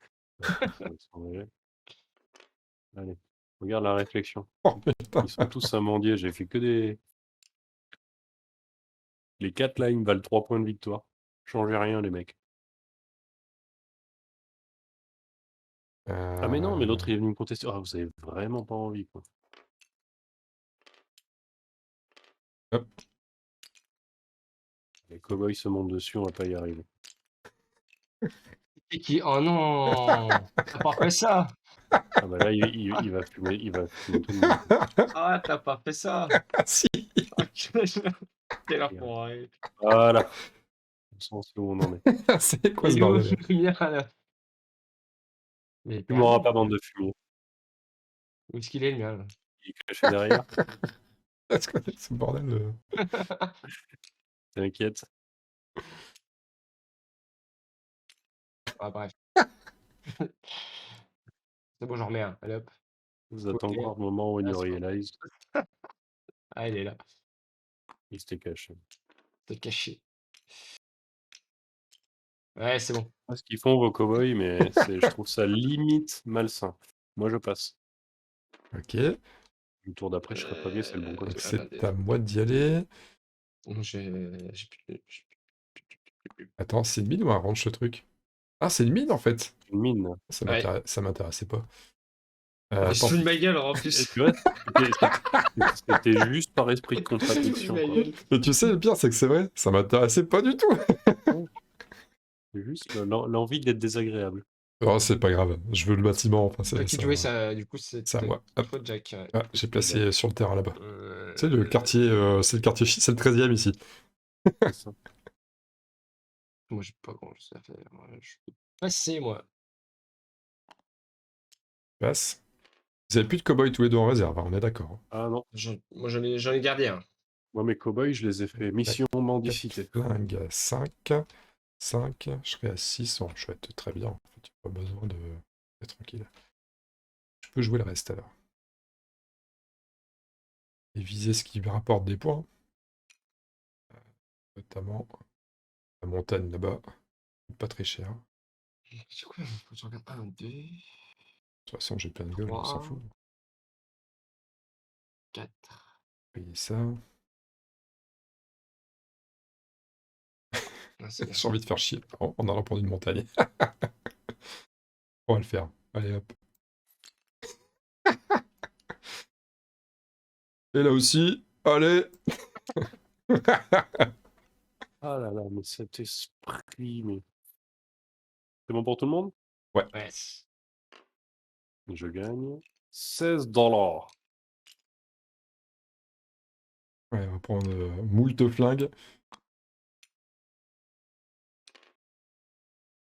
Ça s'en est. Allez, regarde la réflexion. Oh putain. Ils sont tous amandiers. J'ai fait que des. Les 4 là, ils me valent 3 points de victoire. Changez rien, les mecs. Ah, mais non, mais l'autre, il est venu me contester. Ah, vous avez vraiment pas envie, quoi. Hop. Les cow-boys se montent dessus, on va pas y arriver. Et qui oh non! Tu pas fait ça! Ah bah là, il va fumer tout le monde. Ah, tu pas fait ça! Ah si. Ah, quel enfoiré! Voilà. On sent où on en est. C'est quoi ce Il est où bordel? le mien là? Mais il est Tu m'auras perdu, pas, bande de fumier. où est-ce qu'il est le mien là? Il est caché derrière. Est-ce que c'est ce bordel? T'inquiète. Ah bref. C'est bon, j'en remets un. Allez hop. Vous attendez encore le moment où il réalise. Ah, il est là. Il s'était caché. C'est caché. Ouais, c'est bon. Pas ce qu'ils font vos cow-boys, mais je trouve ça limite malsain. Moi, je passe. Ok, Le tour d'après, je serai pas vieux, c'est le bon côté. donc c'est à moi d'y aller. J'ai plus. Attends, c'est une mine ou un ranch ce truc? Ah, c'est une mine en fait. Une mine. Ouais. Ça m'intéressait pas. Il Attends. se fout de ma gueule en Et plus. tu vois, c'était juste par esprit de contradiction, quoi. Mais tu sais, le pire, c'est que c'est vrai, ça m'intéressait pas du tout. C'est juste l'envie d'être désagréable. Oh, c'est pas grave, je veux le bâtiment, enfin, C'est à qui de ça, jouer ça? Du coup, c'est c'est à moi. Hop. toi, Jack. Ouais. Ah, j'ai placé sur le terrain là-bas. Euh, Tu sais, le quartier, c'est le quartier c'est le 13e ici. C'est ça. Moi, j'ai pas grand chose à faire. Je peux passer, moi. Passe. Vous avez plus de cow-boys tous les deux en réserve, hein, on est d'accord. Ah non, Moi, j'en ai gardé un. moi mes cow-boys, je les ai fait mission mendicité. 4 flingues, 5. 5. Je serai à 6. Oh, chouette, très bien. En fait, pas besoin de... d'être tranquille. Je peux jouer le reste alors. Et viser ce qui me rapporte des points. Notamment la montagne là-bas. Pas très cher. De C'est quoi? Faut que je regarde 1, 2, toute façon, j'ai plein de gueule, on s'en 3, fout. 4. Payez ça. Ah, c'est bien J'ai ça. envie de faire chier en allant prendre une montagne. On va le faire. Allez hop. Et là aussi, allez. Ah là là, mais cet esprit, mais... C'est bon pour tout le monde? Ouais. Ouais. Je gagne 16 $. Ouais, on va prendre moult flingues.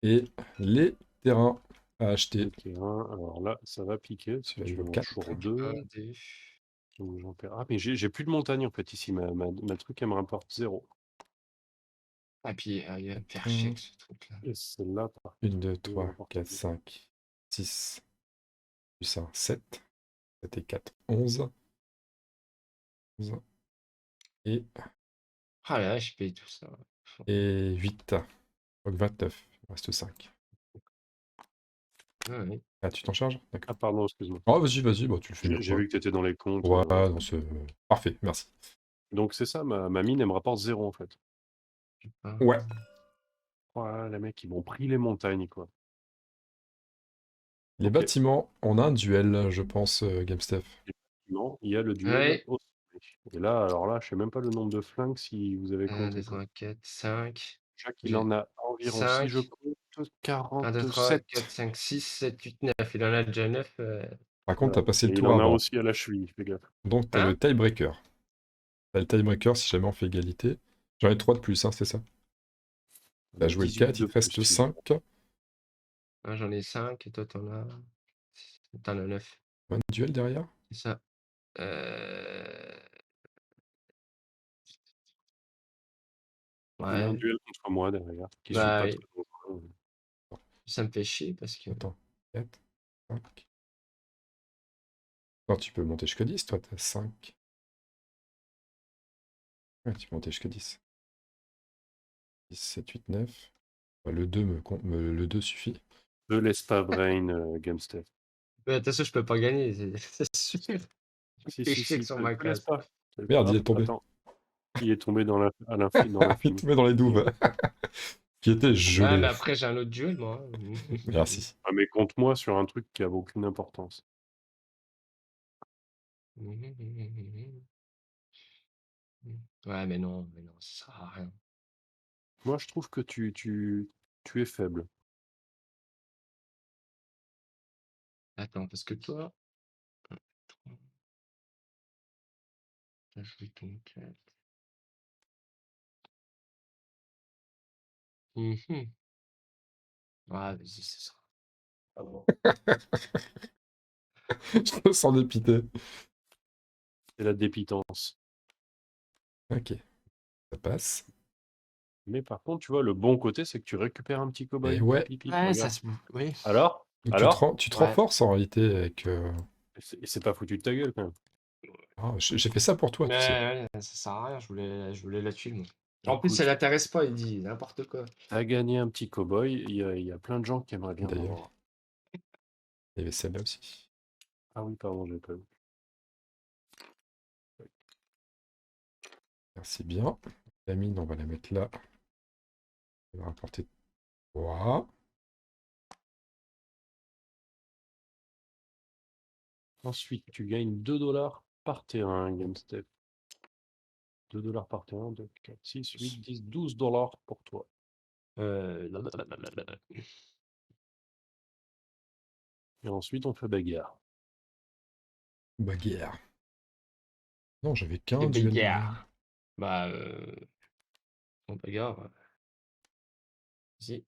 Et les terrains à acheter. Ok, alors là, ça va piquer, parce que Celui-là, il je vaut vais en 4. chour 1, 2. 2. Donc j'en perds. Ah, mais j'ai plus de montagne en fait ici. Ma truc, elle me rapporte 0. Ah, puis il va me faire chier avec ce truc-là. Et celle-là, par 1, 2, contre, elle me 3, rapporte 4, 0. 5, 6, plus 1, 7. 7 et 4, 11. 11. Et, Ah là, je paye tout ça. et 8. Donc 29. Il reste 5. Ah, oui. Ah, tu t'en charges? D'accord. Ah, pardon, excuse-moi. Oh, vas-y, vas-y, bah, tu le fais mieux que J'ai moi. vu que tu étais dans les comptes. Ouais, non, c'est... Parfait, merci. Donc c'est ça, ma mine, elle me rapporte 0 en fait. Ouais. Voilà, les mecs, ils m'ont pris les montagnes, quoi. Les Ok. bâtiments, on a un duel, je pense, GameStep. Non, il y a le duel Ouais. au sommet. Et là, alors là, je sais même pas le nombre de flingues si vous avez 1, 2, compté, quoi. 3, 4, 5. Jacques, il en a environ, si je 5. compte, 1, 2, 3, 47. 4, 5, 6, 7, 8, 9. Il en a déjà 9. Par contre, t'as Voilà. passé Et le il tour en a avant. aussi à la cheville, fais gaffe. Donc, t'as Hein? le tiebreaker. T'as le tiebreaker si jamais on fait égalité. J'en ai 3 de plus, hein, c'est ça. On T'as a joué le 18 4, de il te reste plus, figure. 5. Moi, j'en ai 5 et toi, t'en as 9. Un duel derrière. C'est ça. Euh... Il y a un Ouais. duel contre moi derrière, qui suis Bah, pas oui. très dangereux. Ça me fait chier parce que. Attends. 4, 5. Non, tu peux monter jusqu'à 10, toi, t'as 5. Ouais, tu peux monter jusqu'à 10. 10, 7, 8, 9. Bah, le 2 le 2 suffit. Ne laisse pas Brain, GameStep. Mais attention, je peux pas gagner, c'est sûr. Je me Si, fais si, chier si, sur ma te laisse case. pas. Merde, il est Hop, tombé. attends. Il est tombé dans Il l'infini. te met dans les douves. Qui était Ouais, gelé. mais après, j'ai un autre duel, moi. Merci. Ah, mais compte-moi sur un truc qui a aucune importance. Ouais, mais non, ça sert à rien. Moi, je trouve que tu es faible. Attends, parce que toi. T'as joué ton 4. Ouais, vas-y, c'est ça. Ah bon. Je me sens dépité. C'est la dépitance. Ok, ça passe. Mais par contre, tu vois, le bon côté, c'est que tu récupères un petit Et cow-boy. ouais, Pip, pip, pip, Ouais, ça regarde. se. Oui. Alors? donc Alors? tu te Ouais. renforces en réalité avec... Et c'est pas foutu de ta gueule, quand même. Ah, j'ai fait ça pour toi, tu sais. Mais ouais, ça sert à rien, je voulais la tuile, moi. En plus, Écoute, ça l'intéresse pas, il dit n'importe quoi. t'as gagné un petit cow-boy. Il y a plein de gens qui aimeraient bien en D'ailleurs, avoir. il y avait celle-là aussi. Ah oui, pardon, j'ai pas vu. Merci bien. La mine, on va la mettre là. On va rapporter 3. Ensuite, tu gagnes 2 $ par terrain, GameStep. 2 $ par terrain, 2, 4, 6, 8, 10, 12 $ pour toi. Lalalala. Et ensuite, on fait bagarre. Bagarre. Non, j'avais Les qu'un duel de merde. bagarres. Bah, en bagarre, si.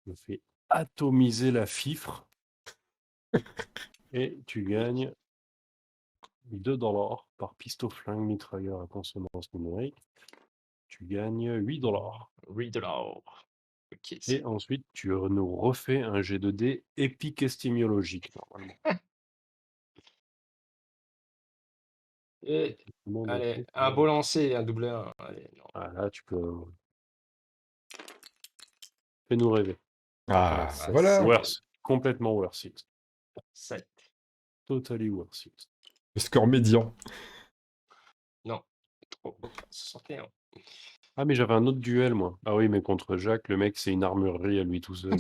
Je fais atomiser la fifre et tu gagnes 2 $ par pistolet flingue mitrailleur à consonance numérique. Tu gagnes 8 $. 8 $. Ok, Et c'est ensuite, tu nous refais un jet de dés épique-estimologique, normalement. Et Comment on a allez, fait un ça beau lancer et un double 1. Allez, non. Ah, là, tu peux... Fais-nous rêver. Ah, Ah, voilà. Complètement worth it. 7. Totally worth it. Le score médian. Non, trop. 61. Ah, mais j'avais un autre duel, moi. Ah oui, mais contre Jacques, le mec, c'est une armurerie à lui tout seul.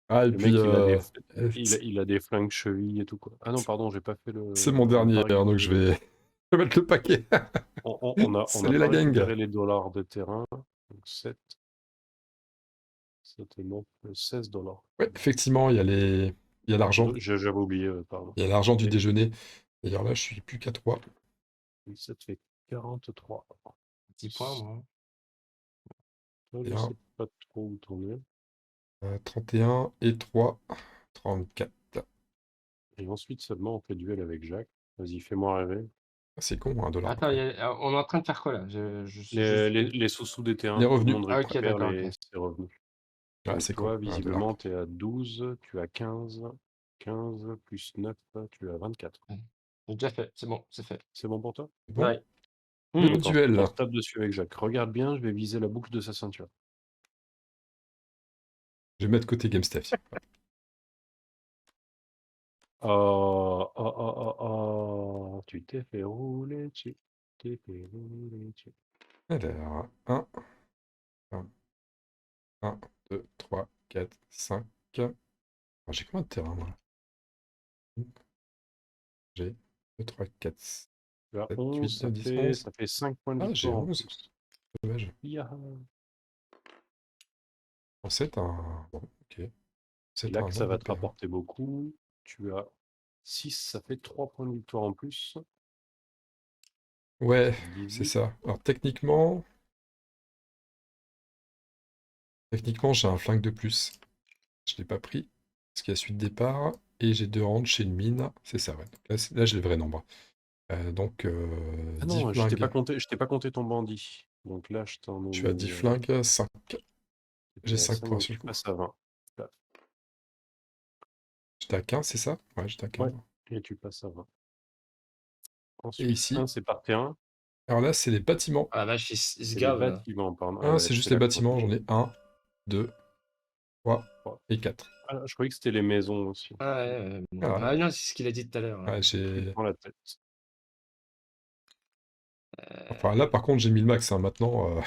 Ah, et Le puis, mec, il a des flingues chevilles et tout, quoi. Ah non, pardon, j'ai pas fait c'est mon on a dernier, pas hein, donc je vais je vais mettre le paquet. on a Salut pas la gang. récupéré les dollars de terrain. Donc 7, 7 et 9, 16 $. Ouais, effectivement, il y a l'argent. J'avais oublié, pardon. Il y a l'argent du Et déjeuner. D'ailleurs, là, je suis plus qu'à 3. ça te fait 43. 10 points, moi. Toi, je 31, sais pas trop où t'en es. 31 et 3, 34. Et ensuite seulement, on fait duel avec Jacques. Vas-y, fais-moi rêver. Ah, c'est con, $1 Attends, près. on est en train de faire quoi là? Je suis Les, juste. les, les sous-sous des terrains, Les tout le revenus. monde Ah, ok, récupère d'accord, ok. ses revenus. Ah, Donc c'est con, toi, $1 visiblement, près. tu es à 12, tu as 15, 15 plus 9, tu as 24. J'ai déjà fait, c'est bon, c'est fait. C'est bon pour toi? C'est bon. Ouais. Le Attends, duel. on se tape dessus avec Jacques. Regarde bien, je vais viser la boucle de sa ceinture. Je vais mettre côté Game Stuff. Oh, oh, oh, oh, oh, tu t'es fait rouler dessus. Tu t'es fait rouler dessus. Alors, 1, 2, 3, 4, 5. J'ai combien de terrain, moi? J'ai 2, 3, 4, Tu as 7, 11, 8, 9, 10, 11. ça fait 5 points de Ah, j'ai victoire en 11. plus. Dommage. Yaha. Bon, c'est un... Bon, ok. Et C'est là un que ça va nombre te pair. rapporter beaucoup, tu as 6, ça fait 3 points de victoire en plus. Ouais, c'est 18. ça. Alors, techniquement, j'ai un flingue de plus. Je l'ai pas pris, parce qu'il y a suite départ, et j'ai 2 rangs chez une mine. C'est ça, ouais. Donc là, j'ai le vrai nombre. Donc, Ah 10 non, flingues. je t'ai pas compté ton bandit. Donc là, je t'en ai Tu as 10 mis flingues, 5. J'ai t'étais à 5 5, points donc sur le tu coup. passes à 20. Là. J'étais à 15, c'est ça? Ouais, j'étais à 15. Ouais, et tu passes à 20. Et Ensuite, ici, 1, c'est par terrain. alors là, c'est les bâtiments. Ah la vache, il se C'est les gave là. bâtiments, pardon. Ah 1, ouais, c'est je juste fais les la bâtiments. compte. J'en ai 1, 2, 3 3. et 4. Ah, je croyais que c'était les maisons aussi. Ah ouais, Ah, ah non, c'est ce qu'il a dit tout à l'heure. ouais, Tu j'ai... prends la tête. Enfin, là, par contre, j'ai mis le max. Hein. Maintenant,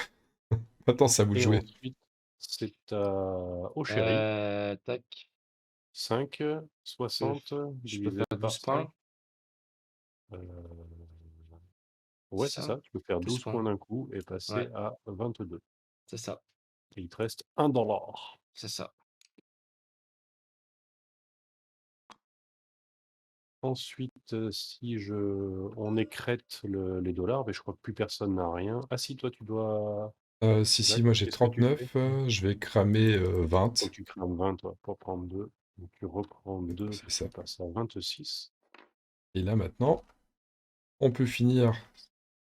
maintenant, ça vous de Et jouer. ensuite, c'est au chéri. Tac. 5, 60, Je peux divisé faire par 12 5. points. Ouais, C'est c'est ça. ça. Tu peux faire 12 12 points points. d'un coup et passer Ouais, à 22. c'est ça. Et il te reste 1 $. C'est ça. Ensuite, si on écrète les dollars, mais je crois que plus personne n'a rien. Ah si, toi tu dois... Si, Jacques, moi j'ai qu'est-ce que tu fais? 39. Je vais cramer Faut 20. que tu crames 20, toi, pour prendre 2. Donc tu reprends 2, C'est ça. tu passes à 26. Et là, maintenant, on peut finir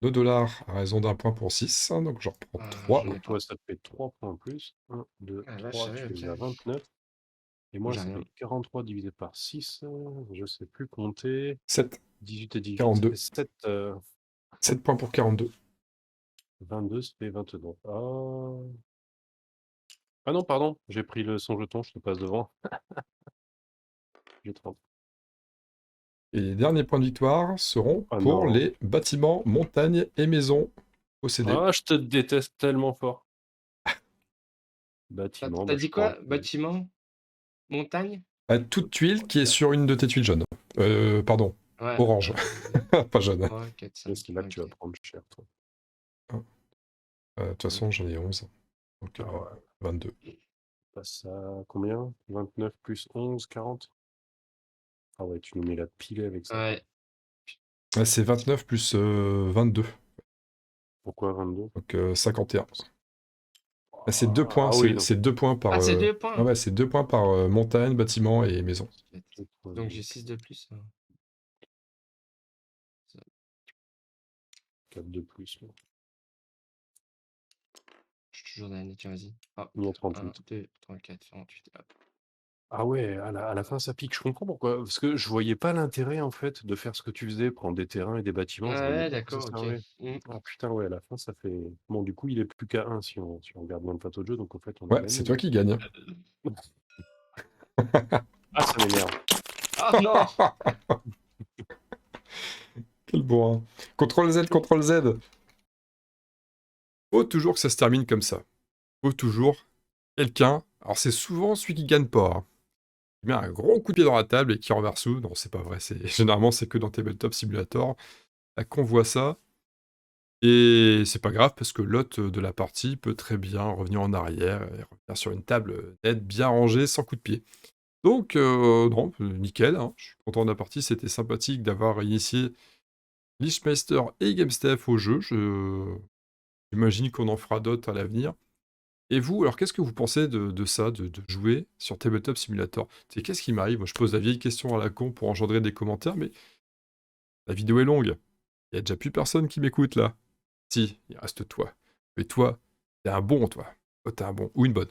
$2 à raison d'un point pour 6. Donc, j'en reprends 3. J'en ai Donc pas. toi, ça te fait 3 points en plus. 1, 2, Ah là, 3, tu es à 29. Et moi, j'ai ça rien. fait 43 divisé par 6. Je sais plus compter. 7. 18 et 18, 42. ça fait 7. 7 points pour 42. 22, ça fait 22. Ah non, pardon, j'ai pris son jeton, je te passe devant. J'ai 30. Et les derniers points de victoire seront Ah pour non. les bâtiments, montagnes et maisons possédés. Ah, je te déteste tellement fort. Bâtiment, T'as je dit prends. quoi? Bâtiment? Montagne? À toute tuile qui est sur une de tes tuiles jaunes. Pardon, Ouais. orange. Pas jaune. 3, 4, 5. C'est là que tu vas prendre cher, toi. De toute façon, j'en ai 11. Donc, Ah ouais. 22. Passe à combien? 29 plus 11, 40? Ah ouais, tu nous mets la pilée avec ça. Ouais. Ah, c'est 29 plus 22. Pourquoi 22? Donc 51. Oh, Ah, c'est 2 points, Ah oui, c'est donc c'est 2 points par... Ah, c'est 2 Ah points. ouais, c'est 2 points par montagne, bâtiment et maison. Donc j'ai 6 de plus. Hein. 4 de plus. Moi. Je suis toujours dans la nature, vas-y. Hop. Il y a 1, 38. 2, 3, 4, 48. Hop. Ah ouais, à la fin ça pique. Je comprends pourquoi. Parce que je voyais pas l'intérêt en fait de faire ce que tu faisais, prendre des terrains et des bâtiments. Je Ah voyais ouais, pas à quoi ça d'accord, ok. servait. Ah putain, ouais, à la fin ça fait. Bon, du coup, il est plus qu'à 1 si on regarde bien le plateau de jeu. Donc en fait, on a Ouais, gagné. c'est toi qui gagne. Ah, ça m'énerve. Ah non! Quel bourrin. CTRL Z, CTRL Z. Faut toujours que ça se termine comme ça. Faut toujours quelqu'un... Alors c'est souvent celui qui gagne pas. Hein. Qui met un gros coup de pied dans la table et qui renverse tout. Non, c'est pas vrai. Généralement, c'est que dans Tabletop Simulator. Là qu'on voit ça. Et c'est pas grave parce que l'hôte de la partie peut très bien revenir en arrière et revenir sur une table nette, bien rangée, sans coup de pied. Donc, non, nickel. Hein. Je suis content de la partie. C'était sympathique d'avoir initié Lichmeister et GameStep au jeu. J'imagine qu'on en fera d'autres à l'avenir. Et vous, alors qu'est-ce que vous pensez de ça, de jouer sur Tabletop Simulator? C'est qu'est-ce qui m'arrive? Moi, je pose la vieille question à la con pour engendrer des commentaires, mais la vidéo est longue. Il y a déjà plus personne qui m'écoute là. Si, il reste toi. Mais toi, t'es un bon, toi. Toi, t'es un bon. Ou une bonne.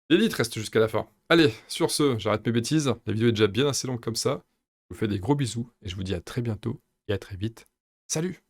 L'élite reste jusqu'à la fin. Allez, sur ce, j'arrête mes bêtises. La vidéo est déjà bien assez longue comme ça. Je vous fais des gros bisous et je vous dis à très bientôt et à très vite. Salut!